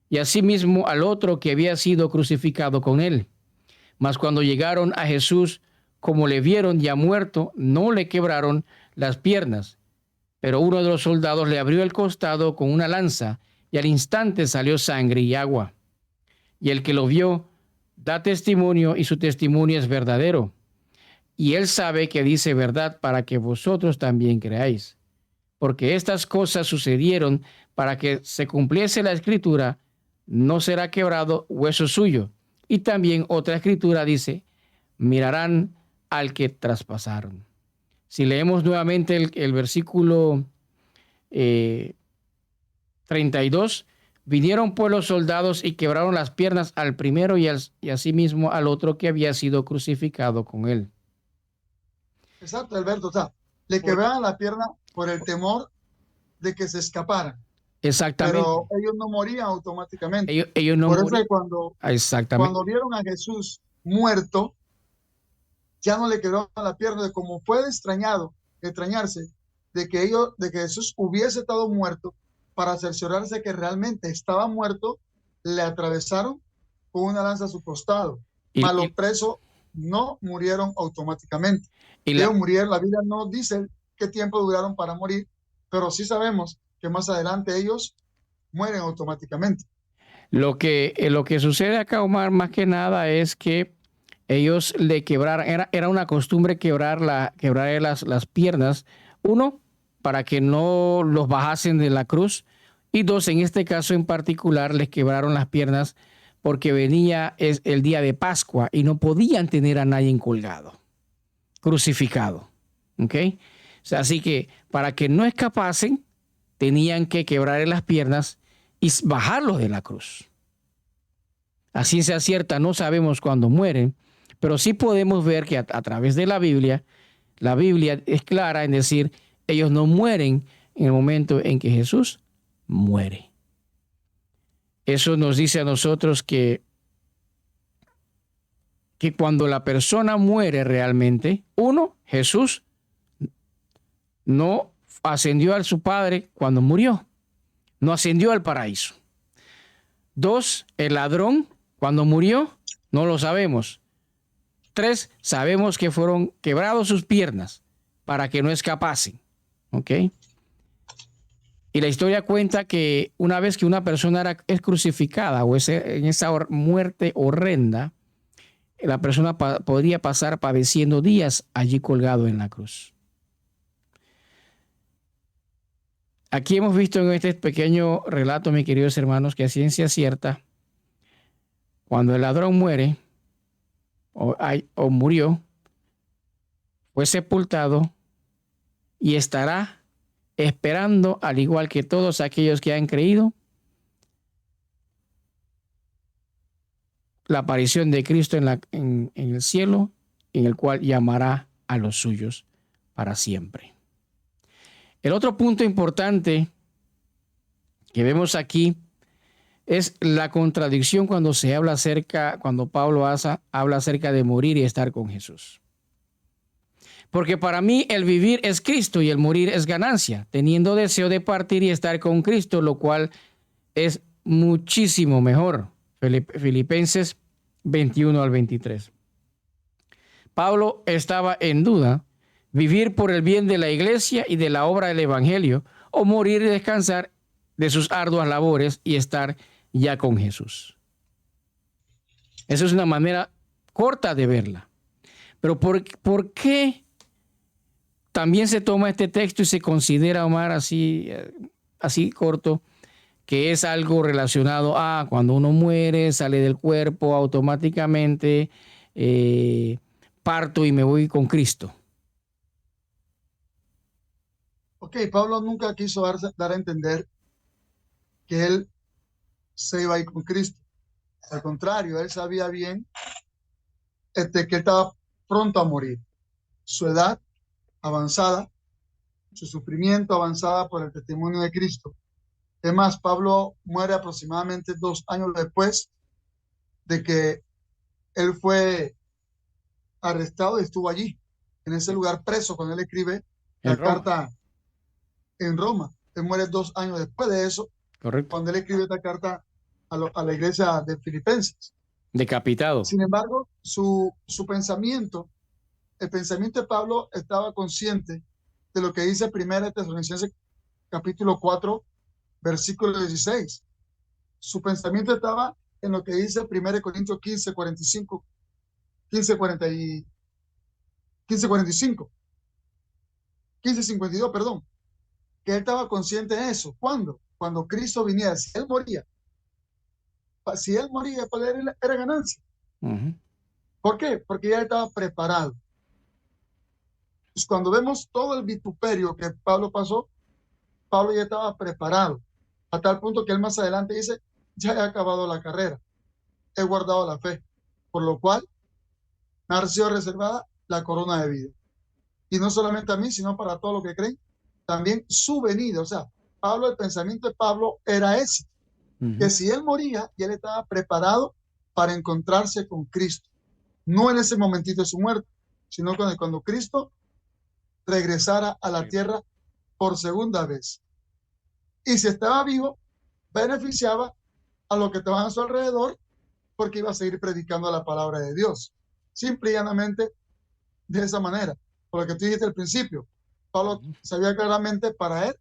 Speaker 1: y asimismo al otro que había sido crucificado con él. Mas cuando llegaron a Jesús, como le vieron ya muerto, no le quebraron las piernas, Pero uno de los soldados le abrió el costado con una lanza y al instante salió sangre y agua. Y el que lo vio da testimonio y su testimonio es verdadero. Y él sabe que dice verdad para que vosotros también creáis. Porque estas cosas sucedieron para que se cumpliese la escritura, no será quebrado hueso suyo. Y también otra escritura dice, mirarán al que traspasaron. Si leemos nuevamente el versículo 32, vinieron pues los soldados y quebraron las piernas al primero y asimismo al otro que había sido crucificado con él.
Speaker 2: Exacto, Alberto. O sea, le quebraban la pierna por el temor de que se escaparan.
Speaker 1: Exactamente.
Speaker 2: Pero ellos no morían automáticamente.
Speaker 1: Ellos no
Speaker 2: por eso
Speaker 1: morían.
Speaker 2: es cuando
Speaker 1: Exactamente.
Speaker 2: vieron a Jesús muerto, ya no le quebró la pierna, como puede extrañarse de que Jesús hubiese estado muerto, para cerciorarse que realmente estaba muerto, le atravesaron con una lanza a su costado. Mas los presos no murieron automáticamente. Ellos murieron, la Biblia no dice qué tiempo duraron para morir, pero sí sabemos que más adelante ellos mueren automáticamente.
Speaker 1: Lo que sucede acá, Omar, más que nada es que ellos le quebraron, era una costumbre quebrar las piernas, uno, para que no los bajasen de la cruz, y dos, en este caso en particular, les quebraron las piernas porque venía el día de Pascua y no podían tener a nadie colgado, crucificado. ¿Ok? O sea, así que para que no escapasen, tenían que quebrarle las piernas y bajarlos de la cruz. A ciencia cierta no sabemos cuándo mueren, pero sí podemos ver que a través de la Biblia es clara en decir, ellos no mueren en el momento en que Jesús muere. Eso nos dice a nosotros que cuando la persona muere realmente, uno, Jesús no ascendió a su Padre cuando murió, no ascendió al paraíso. Dos, el ladrón cuando murió, no lo sabemos. Tres, sabemos que fueron quebrados sus piernas para que no escapasen. ¿Ok? Y la historia cuenta que una vez que una persona es crucificada o en esa muerte horrenda, la persona podría pasar padeciendo días allí colgado en la cruz. Aquí hemos visto en este pequeño relato, mis queridos hermanos, que a ciencia cierta, cuando el ladrón muere o murió, fue sepultado y estará esperando, al igual que todos aquellos que han creído, la aparición de Cristo en el cielo, en el cual llamará a los suyos para siempre. El otro punto importante que vemos aquí es la contradicción cuando cuando Pablo habla acerca de morir y estar con Jesús. Porque para mí el vivir es Cristo y el morir es ganancia, teniendo deseo de partir y estar con Cristo, lo cual es muchísimo mejor. Filipenses 21 al 23. Pablo estaba en duda, vivir por el bien de la iglesia y de la obra del evangelio, o morir y descansar de sus arduas labores y estar ya con Jesús. Esa es una manera corta de verla. Pero ¿por qué también se toma este texto y se considera, Omar, así corto, que es algo relacionado a cuando uno muere, sale del cuerpo automáticamente, parto y me voy con Cristo?
Speaker 2: Ok, Pablo nunca quiso dar a entender que él se iba a ir con Cristo. Al contrario, él sabía bien que él estaba pronto a morir. Su edad avanzada, su sufrimiento avanzada por el testimonio de Cristo. Es más, Pablo muere aproximadamente 2 años después de que él fue arrestado y estuvo allí, en ese lugar preso, cuando él escribe la carta en Roma. Él muere 2 años después de eso. Correcto. Cuando él escribe esta carta a la iglesia de Filipenses.
Speaker 1: Decapitado.
Speaker 2: Sin embargo, su pensamiento, el pensamiento de Pablo estaba consciente de lo que dice 1 Tesalonicenses capítulo 4, versículo 16. Su pensamiento estaba en lo que dice 1 Corintios 15, 45, 15, 40 y 15, 45, 15, 52, perdón, que él estaba consciente de eso. ¿Cuándo? Cuando Cristo viniera. Si él moría, para él era ganancia. ¿Por qué? Porque ya estaba preparado. Pues cuando vemos todo el vituperio que Pablo pasó, Pablo ya estaba preparado, a tal punto que él más adelante dice, ya he acabado la carrera, he guardado la fe, por lo cual me ha sido reservada la corona de vida. Y no solamente a mí, sino para todos los que creen, también su venida. O sea, Pablo, el pensamiento de Pablo era ese, que si él moría, ya él estaba preparado para encontrarse con Cristo. No en ese momentito de su muerte, sino cuando Cristo regresara a la tierra por segunda vez. Y si estaba vivo, beneficiaba a los que estaban a su alrededor, porque iba a seguir predicando la palabra de Dios. Simple y llanamente de esa manera. Por lo que tú dijiste al principio, Pablo sabía claramente para él,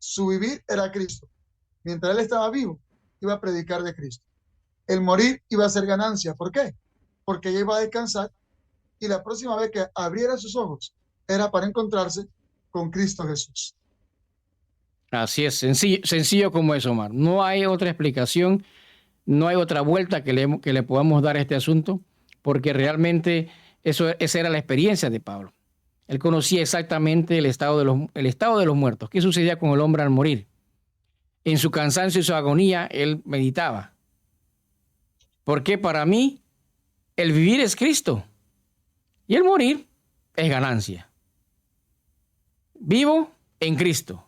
Speaker 2: su vivir era Cristo. Mientras él estaba vivo, iba a predicar de Cristo. El morir iba a ser ganancia. ¿Por qué? Porque ella iba a descansar y la próxima vez que abriera sus ojos era para encontrarse con Cristo Jesús.
Speaker 1: Así es, sencillo como eso, Omar. No hay otra explicación, no hay otra vuelta que le podamos dar a este asunto, porque realmente esa era la experiencia de Pablo. Él conocía exactamente el estado de los muertos. ¿Qué sucedía con el hombre al morir? En su cansancio y su agonía, él meditaba. Porque para mí, el vivir es Cristo y el morir es ganancia. Vivo en Cristo.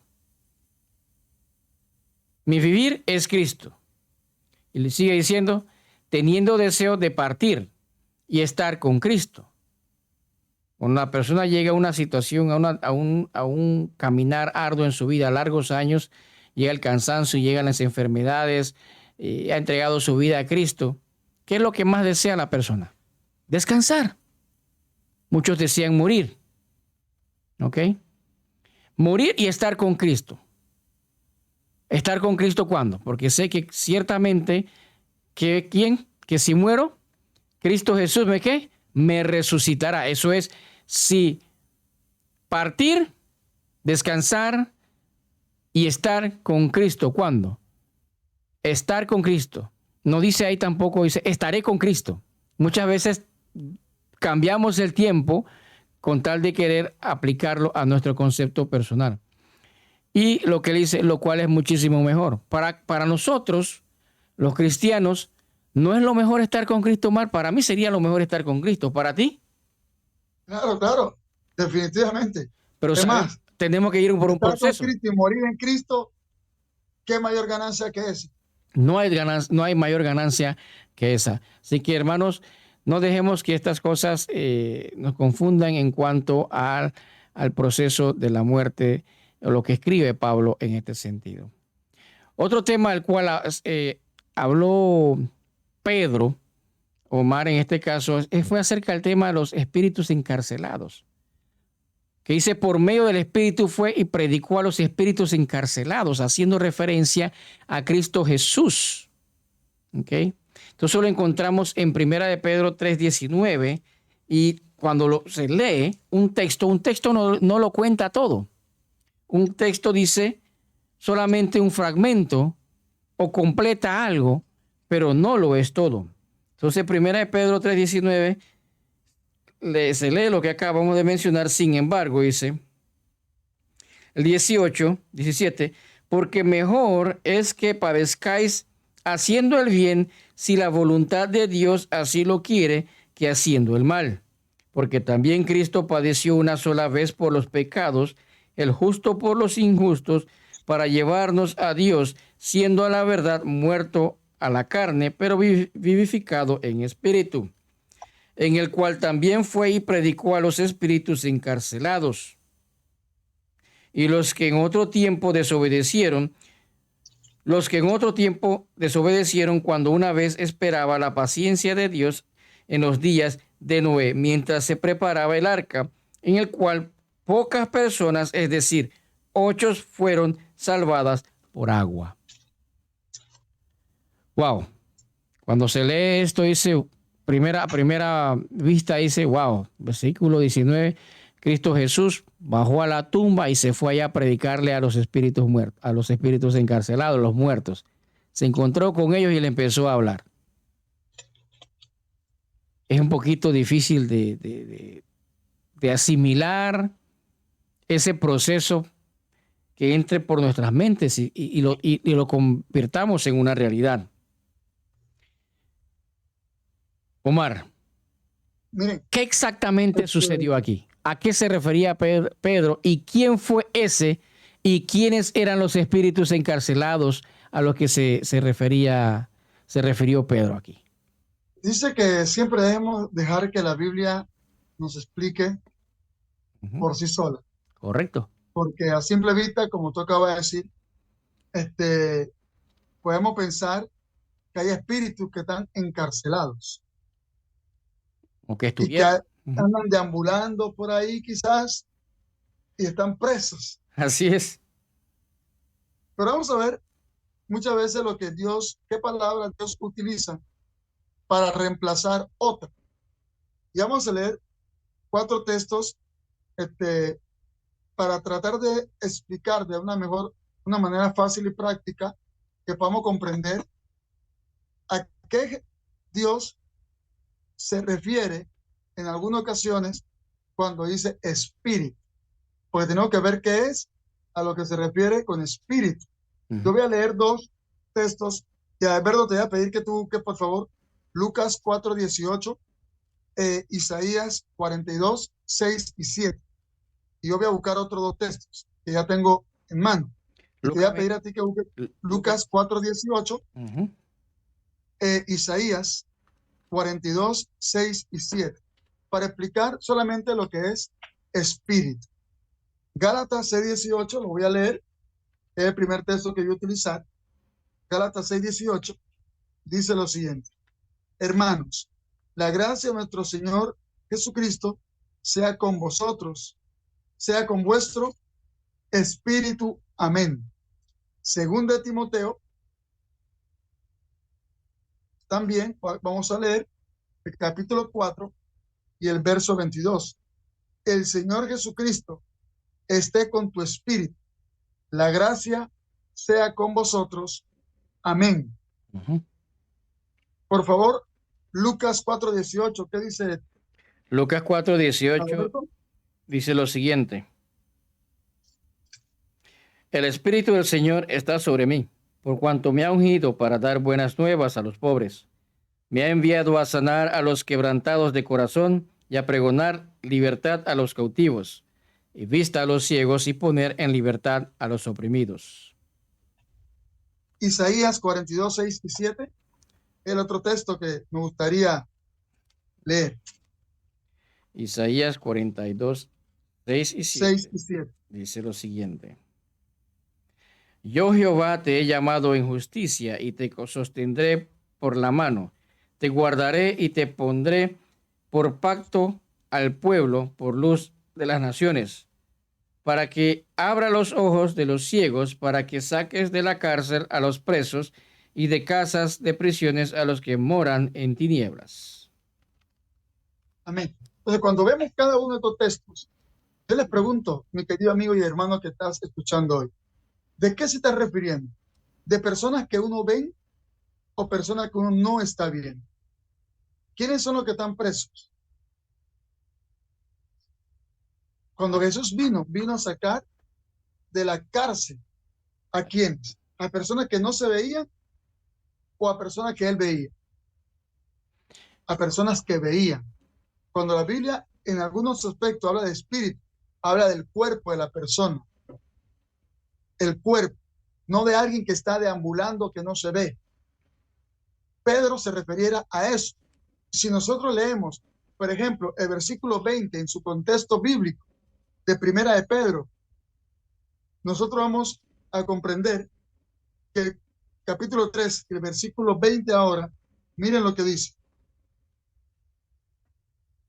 Speaker 1: Mi vivir es Cristo. Y le sigue diciendo, teniendo deseo de partir y estar con Cristo. Cuando una persona llega a una situación, a un caminar arduo en su vida, largos años, llega el cansancio, llegan las enfermedades, ha entregado su vida a Cristo, ¿qué es lo que más desea la persona? Descansar. Muchos desean morir. ¿Ok? Morir y estar con Cristo. ¿Estar con Cristo cuándo? Porque sé que ciertamente que si muero, Cristo Jesús me resucitará. Eso es, si partir, descansar y estar con Cristo. ¿Cuándo? Estar con Cristo. No dice ahí tampoco, dice, estaré con Cristo. Muchas veces cambiamos el tiempo con tal de querer aplicarlo a nuestro concepto personal. Y lo que él dice, lo cual es muchísimo mejor. Para nosotros, los cristianos, no es lo mejor estar con Cristo, Omar. Para mí sería lo mejor estar con Cristo. ¿Para ti?
Speaker 2: Claro, definitivamente.
Speaker 1: Pero además, tenemos que ir por un proceso.
Speaker 2: Estar con Cristo y morir en Cristo, ¿qué mayor ganancia que esa?
Speaker 1: No hay mayor ganancia que esa. Así que, hermanos, no dejemos que estas cosas nos confundan en cuanto al proceso de la muerte, o lo que escribe Pablo en este sentido. Otro tema del cual habló Pedro, Omar en este caso, fue acerca del tema de los espíritus encarcelados. Que dice, por medio del Espíritu fue y predicó a los espíritus encarcelados, haciendo referencia a Cristo Jesús. ¿Okay? Entonces lo encontramos en 1 de Pedro 3:19, y cuando se lee un texto no lo cuenta todo. Un texto dice solamente un fragmento o completa algo, pero no lo es todo. Entonces 1 de Pedro 3:19 se lee lo que acabamos de mencionar. Sin embargo, dice el 17, porque mejor es que padezcáis haciendo el bien, si la voluntad de Dios así lo quiere, que haciendo el mal. Porque también Cristo padeció una sola vez por los pecados, el justo por los injustos, para llevarnos a Dios, siendo a la verdad muerto a la carne, pero vivificado en espíritu, en el cual también fue y predicó a los espíritus encarcelados y los que en otro tiempo desobedecieron, cuando una vez esperaba la paciencia de Dios en los días de Noé, mientras se preparaba el arca, en el cual pocas personas, es decir, 8 fueron salvadas por agua. Wow. Cuando se lee esto, dice, primera vista, dice, wow, versículo 19, Cristo Jesús bajó a la tumba y se fue allá a predicarle a los espíritus muertos, a los espíritus encarcelados, los muertos. Se encontró con ellos y le empezó a hablar. Es un poquito difícil de asimilar ese proceso que entre por nuestras mentes y lo convirtamos en una realidad. Omar,
Speaker 2: Miren,
Speaker 1: ¿qué exactamente sucedió aquí? ¿A qué se refería Pedro? ¿Y quién fue ese? ¿Y quiénes eran los espíritus encarcelados a los que se refirió Pedro aquí?
Speaker 2: dice que siempre debemos dejar que la Biblia nos explique por sí sola,
Speaker 1: Correcto.
Speaker 2: porque a simple vista, como tú acabas de decir, podemos pensar que hay espíritus que están encarcelados
Speaker 1: O que
Speaker 2: y que
Speaker 1: estuvieron.
Speaker 2: andan deambulando por ahí quizás y están presos.
Speaker 1: Así es.
Speaker 2: Pero vamos a ver muchas veces lo que Dios, qué palabra Dios utiliza para reemplazar otra. Y vamos a leer 4 textos para tratar de explicar de una manera fácil y práctica que podamos comprender a qué Dios se refiere en algunas ocasiones cuando dice espíritu, porque tenemos que ver qué es a lo que se refiere con espíritu. Yo voy a leer 2 textos y Alberto te voy a pedir que por favor, Lucas 4:18, Isaías 42, 6 y 7. Y yo voy a buscar otros 2 textos que ya tengo en mano. Y te voy a pedir a ti que busques Lucas 4:18, Isaías 42, 6 y 7, para explicar solamente lo que es espíritu. Gálatas 6:18, lo voy a leer, es el primer texto que voy a utilizar. Gálatas 6:18 dice lo siguiente: hermanos, la gracia de nuestro Señor Jesucristo sea con vosotros, sea con vuestro espíritu. Amén. Según de Timoteo, también vamos a leer el capítulo 4 y el verso 22. El Señor Jesucristo esté con tu espíritu. La gracia sea con vosotros. Amén. Por favor, Lucas 4:18, ¿qué dice?
Speaker 1: Lucas 4:18 dice lo siguiente: el Espíritu del Señor está sobre mí, por cuanto me ha ungido para dar buenas nuevas a los pobres. Me ha enviado a sanar a los quebrantados de corazón y a pregonar libertad a los cautivos, y vista a los ciegos y poner en libertad a los oprimidos.
Speaker 2: Isaías 42, 6 y 7, el otro texto que me gustaría leer.
Speaker 1: Isaías 42, 6 y 7,
Speaker 2: 6 y 7.
Speaker 1: dice lo siguiente: yo Jehová te he llamado en justicia y te sostendré por la mano. Te guardaré y te pondré por pacto al pueblo, por luz de las naciones, para que abra los ojos de los ciegos, para que saques de la cárcel a los presos y de casas de prisiones a los que moran en tinieblas.
Speaker 2: Amén. Entonces, cuando vemos cada uno de estos textos, yo les pregunto, mi querido amigo y hermano que estás escuchando hoy, ¿de qué se está refiriendo? ¿De personas que uno ve o personas que uno no está viendo? ¿Quiénes son los que están presos? Cuando Jesús vino a sacar de la cárcel, ¿a quiénes? ¿A personas que no se veían o a personas que él veía? A personas que veían. Cuando la Biblia en algunos aspectos habla de espíritu, habla del cuerpo de la persona. El cuerpo, no de alguien que está deambulando que no se ve. Pedro se refiriera a eso. Si nosotros leemos, por ejemplo, el versículo 20 en su contexto bíblico de Primera de Pedro, nosotros vamos a comprender que el capítulo 3, el versículo 20 ahora, miren lo que dice.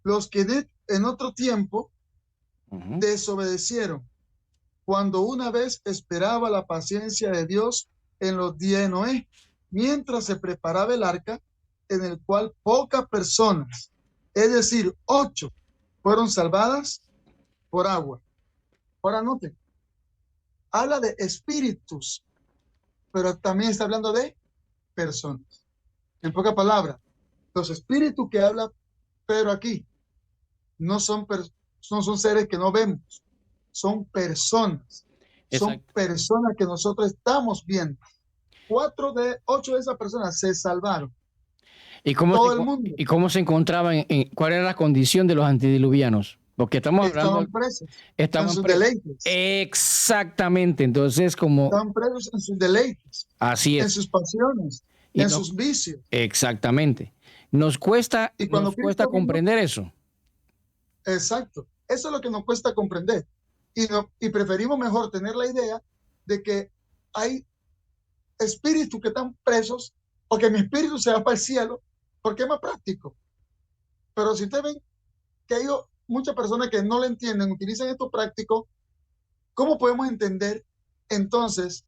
Speaker 2: Los que en otro tiempo desobedecieron cuando una vez esperaba la paciencia de Dios en los días de Noé, mientras se preparaba el arca, en el cual pocas personas, es decir, 8, fueron salvadas por agua. Ahora noten, habla de espíritus, pero también está hablando de personas. En pocas palabras, los espíritus que habla Pedro aquí no son seres que no vemos, son personas. Son
Speaker 1: Exacto.
Speaker 2: personas que nosotros estamos viendo. 4 de 8 de esas personas se salvaron.
Speaker 1: ¿Y
Speaker 2: Todo el mundo
Speaker 1: cómo se encontraban, cuál era la condición de los antediluvianos? Porque estamos hablando,
Speaker 2: estaban presos en
Speaker 1: estaban
Speaker 2: sus
Speaker 1: presos.
Speaker 2: deleites.
Speaker 1: Exactamente, entonces como,
Speaker 2: Estaban presos en sus deleites,
Speaker 1: así
Speaker 2: en
Speaker 1: es.
Speaker 2: sus pasiones,
Speaker 1: Y
Speaker 2: en
Speaker 1: no,
Speaker 2: sus vicios.
Speaker 1: exactamente. Nos cuesta
Speaker 2: Y cuando Cristo vino,
Speaker 1: comprender eso.
Speaker 2: exacto, eso es lo que nos cuesta comprender. Y preferimos mejor tener la idea de que hay espíritus que están presos o que mi espíritu se va para el cielo porque es más práctico. Pero si ustedes ven que hay muchas personas que no lo entienden, utilizan esto práctico, ¿cómo podemos entender entonces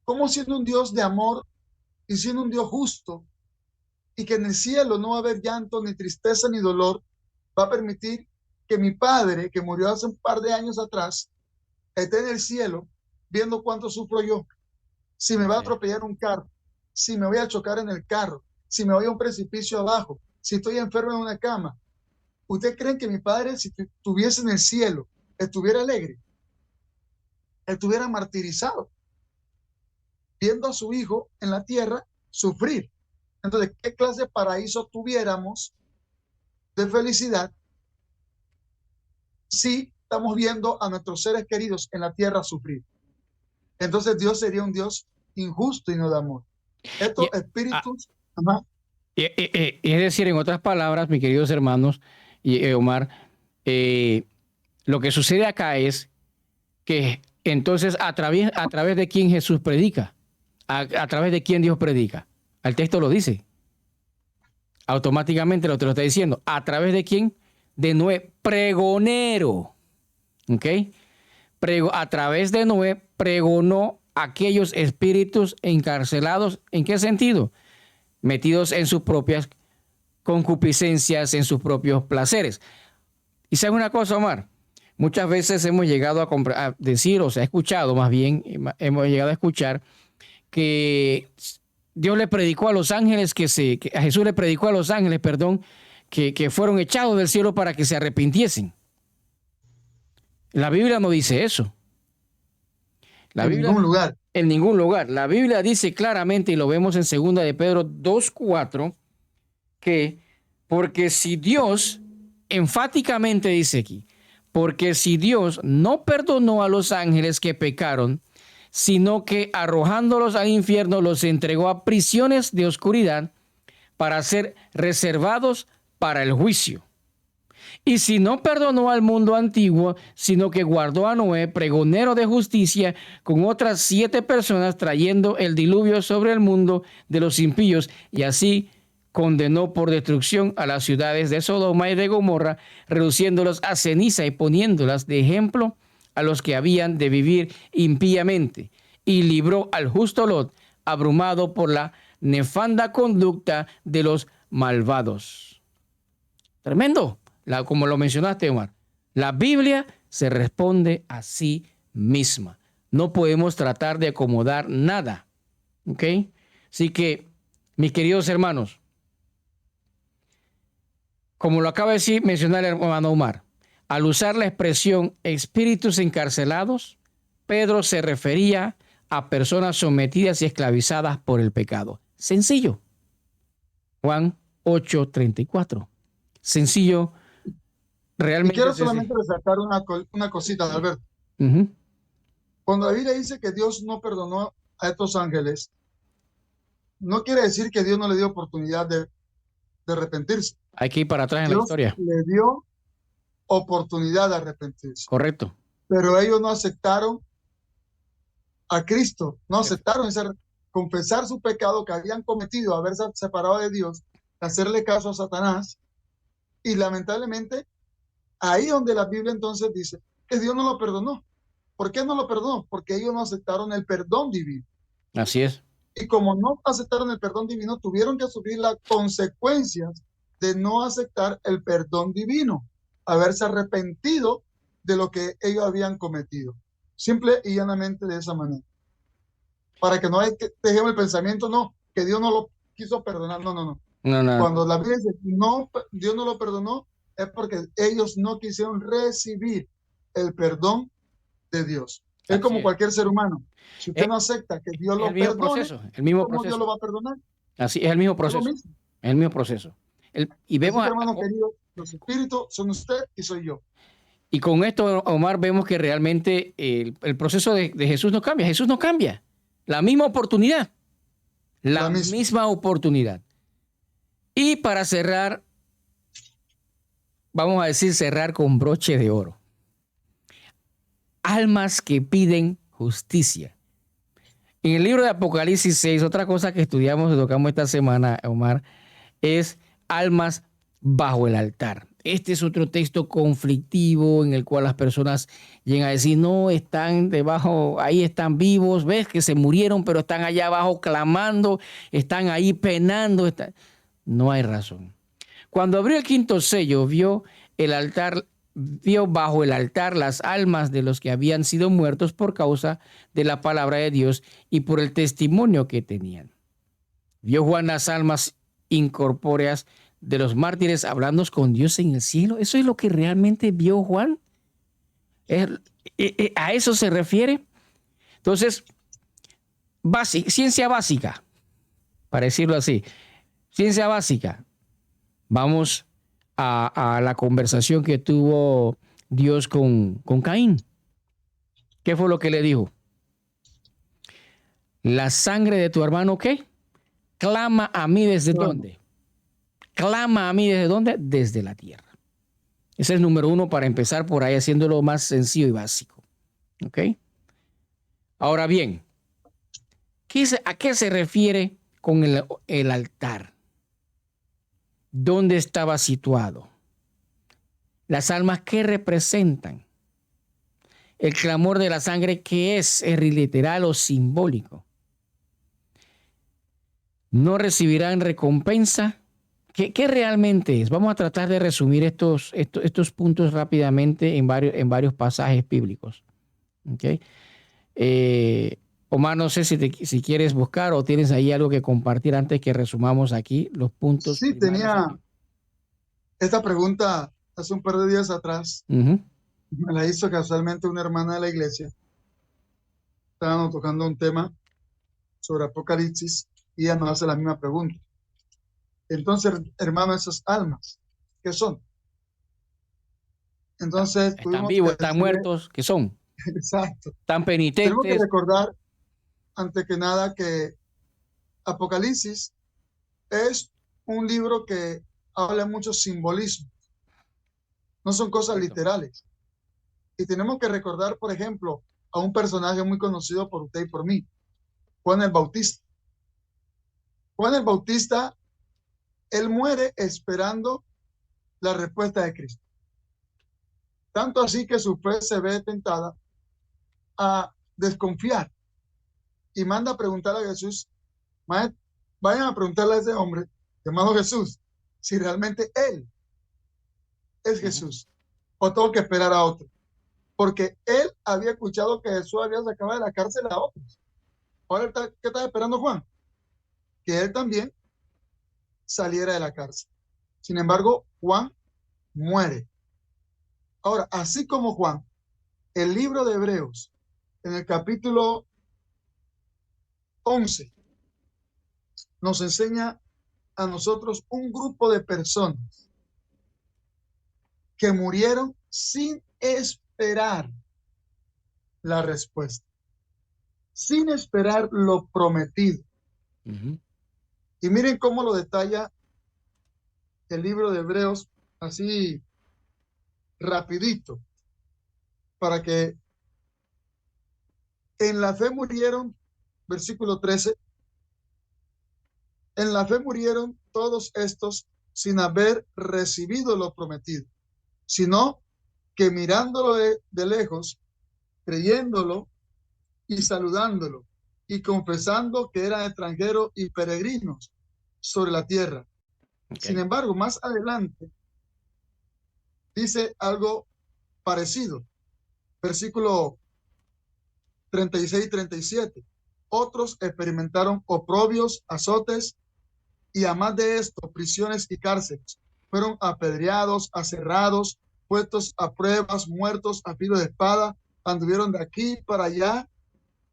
Speaker 2: cómo, siendo un Dios de amor y siendo un Dios justo, y que en el cielo no va a haber llanto, ni tristeza, ni dolor, va a permitir que mi padre, que murió hace un par de años atrás, esté en el cielo viendo cuánto sufro yo? Si me va a atropellar un carro, si me voy a chocar en el carro, si me voy a un precipicio abajo, si estoy enfermo en una cama. ¿Ustedes creen que mi padre, si estuviese en el cielo, estuviera alegre? Estuviera martirizado, viendo a su hijo en la tierra sufrir. Entonces, ¿qué clase de paraíso tuviéramos de felicidad si estamos viendo a nuestros seres queridos en la tierra sufrir? Entonces Dios sería un Dios injusto y no de amor. Estos espíritus...
Speaker 1: Es decir, en otras palabras, mis queridos hermanos y Omar, lo que sucede acá es que entonces a través de quién Jesús predica, a través de quién Dios predica. El texto lo dice. Automáticamente te lo está diciendo. ¿A través de quién? De Noé, pregonero. ¿Ok? A través de Noé pregonó aquellos espíritus encarcelados. ¿En qué sentido? Metidos en sus propias concupiscencias, en sus propios placeres. Y sabes una cosa, Omar, muchas veces hemos llegado a decir, o se ha escuchado más bien, hemos llegado a escuchar que Dios le predicó a los ángeles a Jesús le predicó a los ángeles, perdón, que fueron echados del cielo para que se arrepintiesen. La Biblia no dice eso.
Speaker 2: Ningún lugar.
Speaker 1: En ningún lugar. La Biblia dice claramente, y lo vemos en 2 de Pedro 2:4, que porque si Dios, enfáticamente dice aquí, porque si Dios no perdonó a los ángeles que pecaron, sino que arrojándolos al infierno los entregó a prisiones de oscuridad para ser reservados para el juicio. Y si no perdonó al mundo antiguo, sino que guardó a Noé, pregonero de justicia, con otras 7 personas, trayendo el diluvio sobre el mundo de los impíos, y así condenó por destrucción a las ciudades de Sodoma y de Gomorra, reduciéndolas a ceniza y poniéndolas de ejemplo a los que habían de vivir impíamente, y libró al justo Lot, abrumado por la nefanda conducta de los malvados. Tremendo. Como lo mencionaste, Omar, la Biblia se responde a sí misma. No podemos tratar de acomodar nada. ¿Ok? Así que, mis queridos hermanos, como lo acaba de mencionar el hermano Omar, al usar la expresión espíritus encarcelados, Pedro se refería a personas sometidas y esclavizadas por el pecado. Sencillo. Juan 8:34. Sencillo. Realmente.
Speaker 2: Y quiero solamente resaltar una cosita, Alberto. Cuando la Biblia dice que Dios no perdonó a estos ángeles, no quiere decir que Dios no le dio oportunidad de arrepentirse.
Speaker 1: Hay que ir para atrás en la historia.
Speaker 2: Le dio oportunidad de arrepentirse.
Speaker 1: Correcto.
Speaker 2: Pero ellos no aceptaron a Cristo, no aceptaron confesar su pecado que habían cometido, haberse separado de Dios, hacerle caso a Satanás, y lamentablemente Ahí donde la Biblia entonces dice que Dios no lo perdonó. ¿Por qué no lo perdonó? Porque ellos no aceptaron el perdón divino.
Speaker 1: Así es.
Speaker 2: Y como no aceptaron el perdón divino, tuvieron que sufrir las consecuencias de no aceptar el perdón divino, haberse arrepentido de lo que ellos habían cometido. Simple y llanamente de esa manera. Para que no hay que dejemos el pensamiento, no, que Dios no lo quiso perdonar. No, no, no.
Speaker 1: No, no,
Speaker 2: Cuando la Biblia dice no, Dios no lo perdonó, es porque ellos no quisieron recibir el perdón de Dios. Es
Speaker 1: así
Speaker 2: como
Speaker 1: es.
Speaker 2: cualquier ser humano. Si usted
Speaker 1: Es,
Speaker 2: no acepta que Dios
Speaker 1: es el
Speaker 2: lo
Speaker 1: mismo
Speaker 2: perdone,
Speaker 1: proceso, el mismo
Speaker 2: ¿cómo Dios lo
Speaker 1: proceso.
Speaker 2: va a perdonar?
Speaker 1: Así es el mismo
Speaker 2: Es lo
Speaker 1: proceso.
Speaker 2: mismo.
Speaker 1: Es el mismo proceso. Y
Speaker 2: Así
Speaker 1: vemos,
Speaker 2: que, hermano querido, los espíritus son usted y soy yo.
Speaker 1: y con esto, Omar, vemos que realmente el proceso de Jesús no cambia. Jesús no cambia. La misma oportunidad. La
Speaker 2: La misma.
Speaker 1: misma oportunidad. Y para cerrar, vamos a decir cerrar con broche de oro. Almas que piden justicia. En el libro de Apocalipsis 6, otra cosa que estudiamos y tocamos esta semana, Omar, es almas bajo el altar. Este es otro texto conflictivo en el cual las personas llegan a decir, no, están debajo, ahí están vivos, ves que se murieron, pero están allá abajo clamando, están ahí penando. No hay razón. Cuando abrió el quinto sello, vio bajo el altar las almas de los que habían sido muertos por causa de la palabra de Dios y por el testimonio que tenían. Vio Juan las almas incorpóreas de los mártires hablando con Dios en el cielo. ¿Eso es lo que realmente vio Juan? ¿A eso se refiere? Entonces, ciencia básica, para decirlo así. Ciencia básica. Vamos a la conversación que tuvo Dios con Caín. ¿Qué fue lo que le dijo? La sangre de tu hermano, ¿qué? Clama a mí desde dónde. Clama a mí desde dónde? Desde la tierra. Ese es el número uno para empezar por ahí haciéndolo más sencillo y básico. ¿Ok? Ahora bien, ¿a qué se refiere con el altar? ¿Dónde estaba situado? Las almas, ¿qué representan? El clamor de la sangre, ¿qué es? ¿Es literal o simbólico? ¿No recibirán recompensa? ¿Qué realmente es? Vamos a tratar de resumir estos puntos rápidamente en varios pasajes bíblicos. ¿Okay? Omar, no sé si quieres buscar o tienes ahí algo que compartir antes que resumamos aquí los puntos
Speaker 2: Sí,
Speaker 1: primarios.
Speaker 2: tenía esta pregunta hace un par de días atrás. Me la hizo casualmente una hermana de la iglesia. Estábamos tocando un tema sobre Apocalipsis y ella nos hace la misma pregunta. Entonces, hermano, esas almas, ¿qué son? Entonces,
Speaker 1: están vivos, están muertos, ¿qué son?
Speaker 2: Exacto.
Speaker 1: Están
Speaker 2: Tenemos que
Speaker 1: penitentes.
Speaker 2: recordar, antes que nada, que Apocalipsis es un libro que habla mucho simbolismo. No son cosas literales. Y tenemos que recordar, por ejemplo, a un personaje muy conocido por usted y por mí, Juan el Bautista. Juan el Bautista, él muere esperando la respuesta de Cristo. Tanto así que su fe se ve tentada a desconfiar y manda a preguntar a Jesús, vayan a preguntarle a ese hombre llamado Jesús si realmente él es Jesús o tengo que esperar a otro. Porque él había escuchado que Jesús había sacado de la cárcel a otros. Ahora, ¿qué está esperando Juan? Que él también saliera de la cárcel. Sin embargo, Juan muere. Ahora, así como Juan, el libro de Hebreos, en el capítulo 11, nos enseña a nosotros un grupo de personas que murieron sin esperar la respuesta, sin esperar lo prometido. Y miren cómo lo detalla el libro de Hebreos, así rapidito, para que en la fe murieron, versículo 13, en la fe murieron todos estos sin haber recibido lo prometido, sino que mirándolo de lejos, creyéndolo y saludándolo, y confesando que eran extranjeros y peregrinos sobre la tierra. Sin
Speaker 1: Okay.
Speaker 2: embargo, más adelante dice algo parecido. Versículo 36 y 37. Otros experimentaron oprobios, azotes y además de esto, prisiones y cárceles. Fueron apedreados, aserrados, puestos a pruebas, muertos a filo de espada, anduvieron de aquí para allá,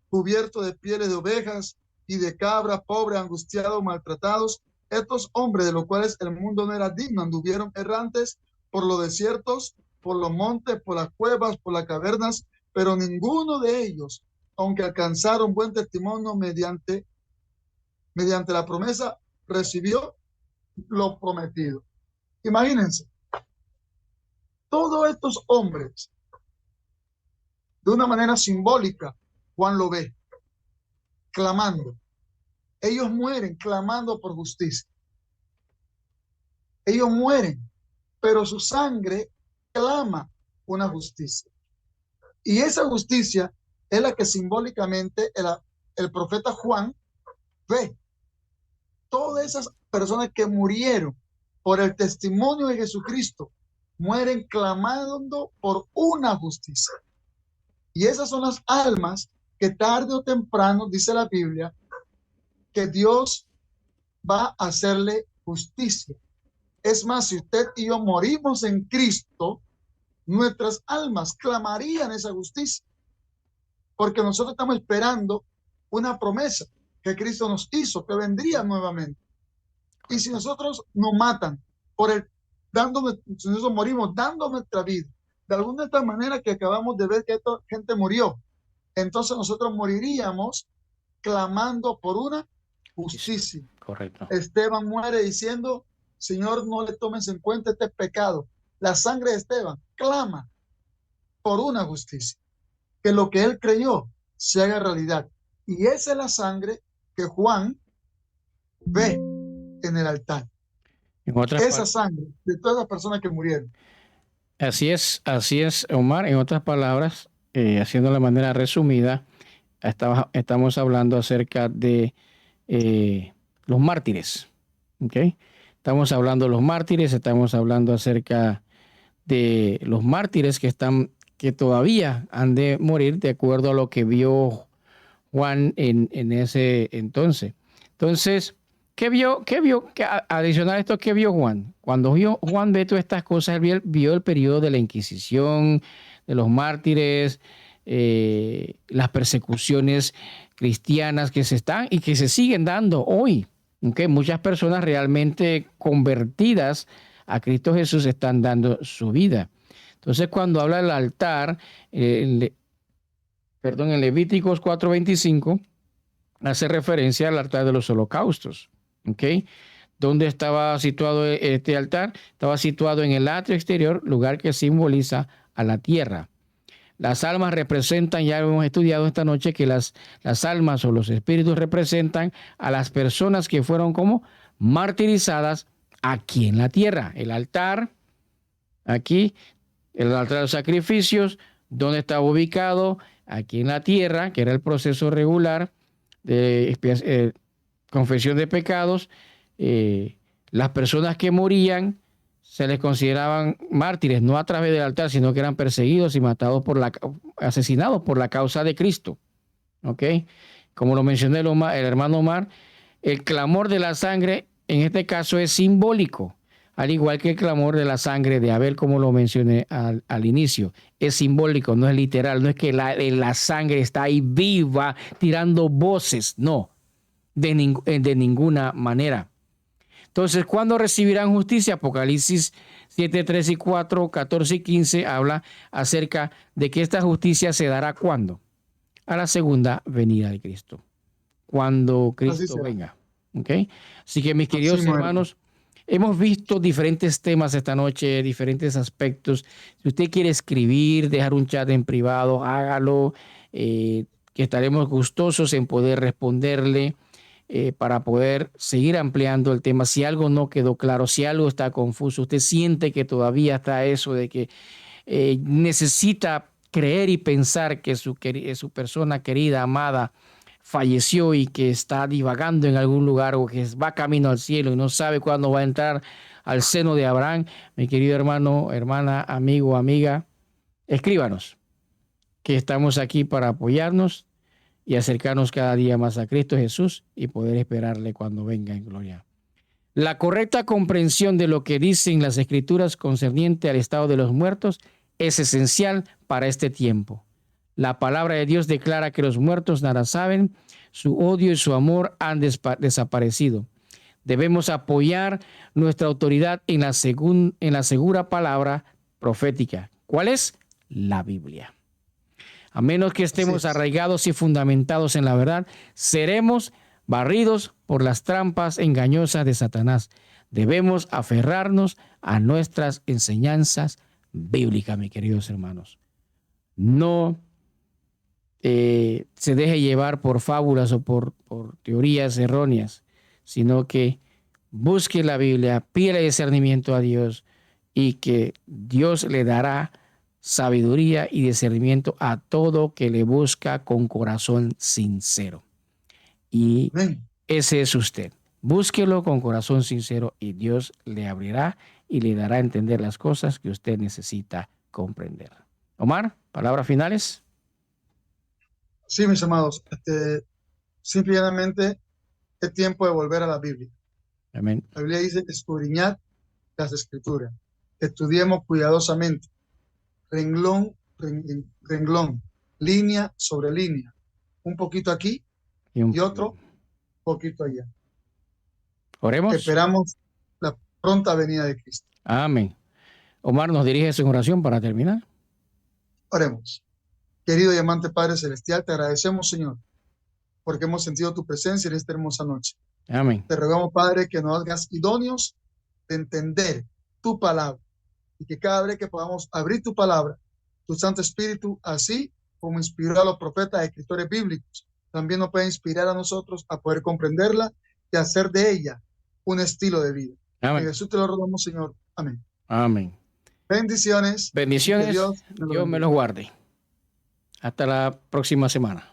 Speaker 2: cubiertos de pieles de ovejas y de cabra, pobres, angustiados, maltratados. Estos hombres, de los cuales el mundo no era digno, anduvieron errantes por los desiertos, por los montes, por las cuevas, por las cavernas, pero ninguno de ellos, aunque alcanzaron buen testimonio mediante la promesa, recibió lo prometido. Imagínense, todos estos hombres, de una manera simbólica, Juan lo ve, clamando. Ellos mueren clamando por justicia. Ellos mueren, pero su sangre clama una justicia. Y esa justicia es la que simbólicamente el profeta Juan ve. Todas esas personas que murieron por el testimonio de Jesucristo mueren clamando por una justicia. Y esas son las almas que tarde o temprano, dice la Biblia, que Dios va a hacerle justicia. Es más, si usted y yo morimos en Cristo, nuestras almas clamarían esa justicia, porque nosotros estamos esperando una promesa que Cristo nos hizo, que vendría nuevamente. Y si nosotros nos matan si nosotros morimos dando nuestra vida, de alguna otra manera que acabamos de ver que esta gente murió, entonces nosotros moriríamos clamando por una justicia.
Speaker 1: Correcto.
Speaker 2: Esteban muere diciendo, Señor, no le tomes en cuenta este pecado. La sangre de Esteban clama por una justicia, que lo que él creyó se haga realidad. Y esa es la sangre que Juan ve en el altar. Esa sangre de todas las personas que murieron.
Speaker 1: Así es, Omar. En otras palabras, haciendo de manera resumida, estamos hablando acerca de los mártires. ¿Okay? Estamos hablando de los mártires, estamos hablando acerca de los mártires que todavía han de morir de acuerdo a lo que vio Juan en ese entonces. Entonces, ¿qué vio? Adicional a esto, ¿qué vio Juan? Cuando Juan ve todas estas cosas, él vio el periodo de la Inquisición, de los mártires, las persecuciones cristianas que se están y que se siguen dando hoy. ¿Okay? Muchas personas realmente convertidas a Cristo Jesús están dando su vida. Entonces, cuando habla del altar, en Levíticos 4:25, hace referencia al altar de los holocaustos. ¿Okay? ¿Dónde estaba situado este altar? Estaba situado en el atrio exterior, lugar que simboliza a la tierra. Las almas representan, ya hemos estudiado esta noche, que las almas o los espíritus representan a las personas que fueron como martirizadas aquí en la tierra. El altar, aquí, el altar de los sacrificios, ¿dónde estaba ubicado? Aquí en la tierra, que era el proceso regular de confesión de pecados. Las personas que morían se les consideraban mártires, no a través del altar, sino que eran perseguidos y asesinados por la causa de Cristo. ¿Ok? Como lo mencioné el hermano Omar, el clamor de la sangre en este caso es simbólico, al igual que el clamor de la sangre de Abel, como lo mencioné al inicio. Es simbólico, no es literal, no es que la sangre está ahí viva tirando voces, no, de ninguna manera. Entonces, ¿cuándo recibirán justicia? Apocalipsis 7, 3 y 4, 14 y 15 habla acerca de que esta justicia se dará ¿cuándo? A la segunda venida de Cristo. Cuando Cristo venga. ¿Okay? Así que, mis queridos hermanos, hemos visto diferentes temas esta noche, diferentes aspectos. Si usted quiere escribir, dejar un chat en privado, hágalo, que estaremos gustosos en poder responderle. Para poder seguir ampliando el tema. Si algo no quedó claro, si algo está confuso, usted siente que todavía está eso de que necesita creer y pensar que su persona querida, amada, falleció y que está divagando en algún lugar o que va camino al cielo y no sabe cuándo va a entrar al seno de Abraham, mi querido hermano, hermana, amigo, amiga, escríbanos, que estamos aquí para apoyarnos y acercarnos cada día más a Cristo Jesús y poder esperarle cuando venga en gloria. La correcta comprensión de lo que dicen las Escrituras concerniente al estado de los muertos es esencial para este tiempo. La palabra de Dios declara que los muertos nada saben, su odio y su amor han desaparecido. Debemos apoyar nuestra autoridad en la segura palabra profética. ¿Cuál es? La Biblia. A menos que estemos arraigados y fundamentados en la verdad, seremos barridos por las trampas engañosas de Satanás. Debemos aferrarnos a nuestras enseñanzas bíblicas, mis queridos hermanos. No se deje llevar por fábulas o por teorías erróneas, sino que busque la Biblia, pida discernimiento a Dios y que Dios le dará sabiduría y discernimiento a todo que le busca con corazón sincero. Y ese es usted. Búsquelo con corazón sincero y Dios le abrirá y le dará a entender las cosas que usted necesita comprender. Omar, palabras finales.
Speaker 2: Sí, mis amados, simplemente es tiempo de volver a la Biblia.
Speaker 1: Amén.
Speaker 2: La Biblia dice: escudriñad las Escrituras, estudiemos cuidadosamente, renglón, renglón, línea sobre línea, un poquito aquí y otro poquito allá.
Speaker 1: Oremos.
Speaker 2: Esperamos la pronta venida de Cristo.
Speaker 1: Amén. Omar, ¿nos diriges en oración para terminar?
Speaker 2: Oremos. Querido y amante Padre Celestial, te agradecemos, Señor, porque hemos sentido tu presencia en esta hermosa noche.
Speaker 1: Amén.
Speaker 2: Te rogamos, Padre, que nos hagas idóneos de entender tu palabra y que cada vez que podamos abrir tu palabra, tu Santo Espíritu, así como inspiró a los profetas y escritores bíblicos, también nos puede inspirar a nosotros a poder comprenderla y hacer de ella un estilo de vida.
Speaker 1: Amén.
Speaker 2: En Jesús te lo rogamos, Señor. Amén.
Speaker 1: Amén.
Speaker 2: Bendiciones.
Speaker 1: Bendiciones.
Speaker 2: Dios
Speaker 1: me los guarde. Hasta la próxima semana.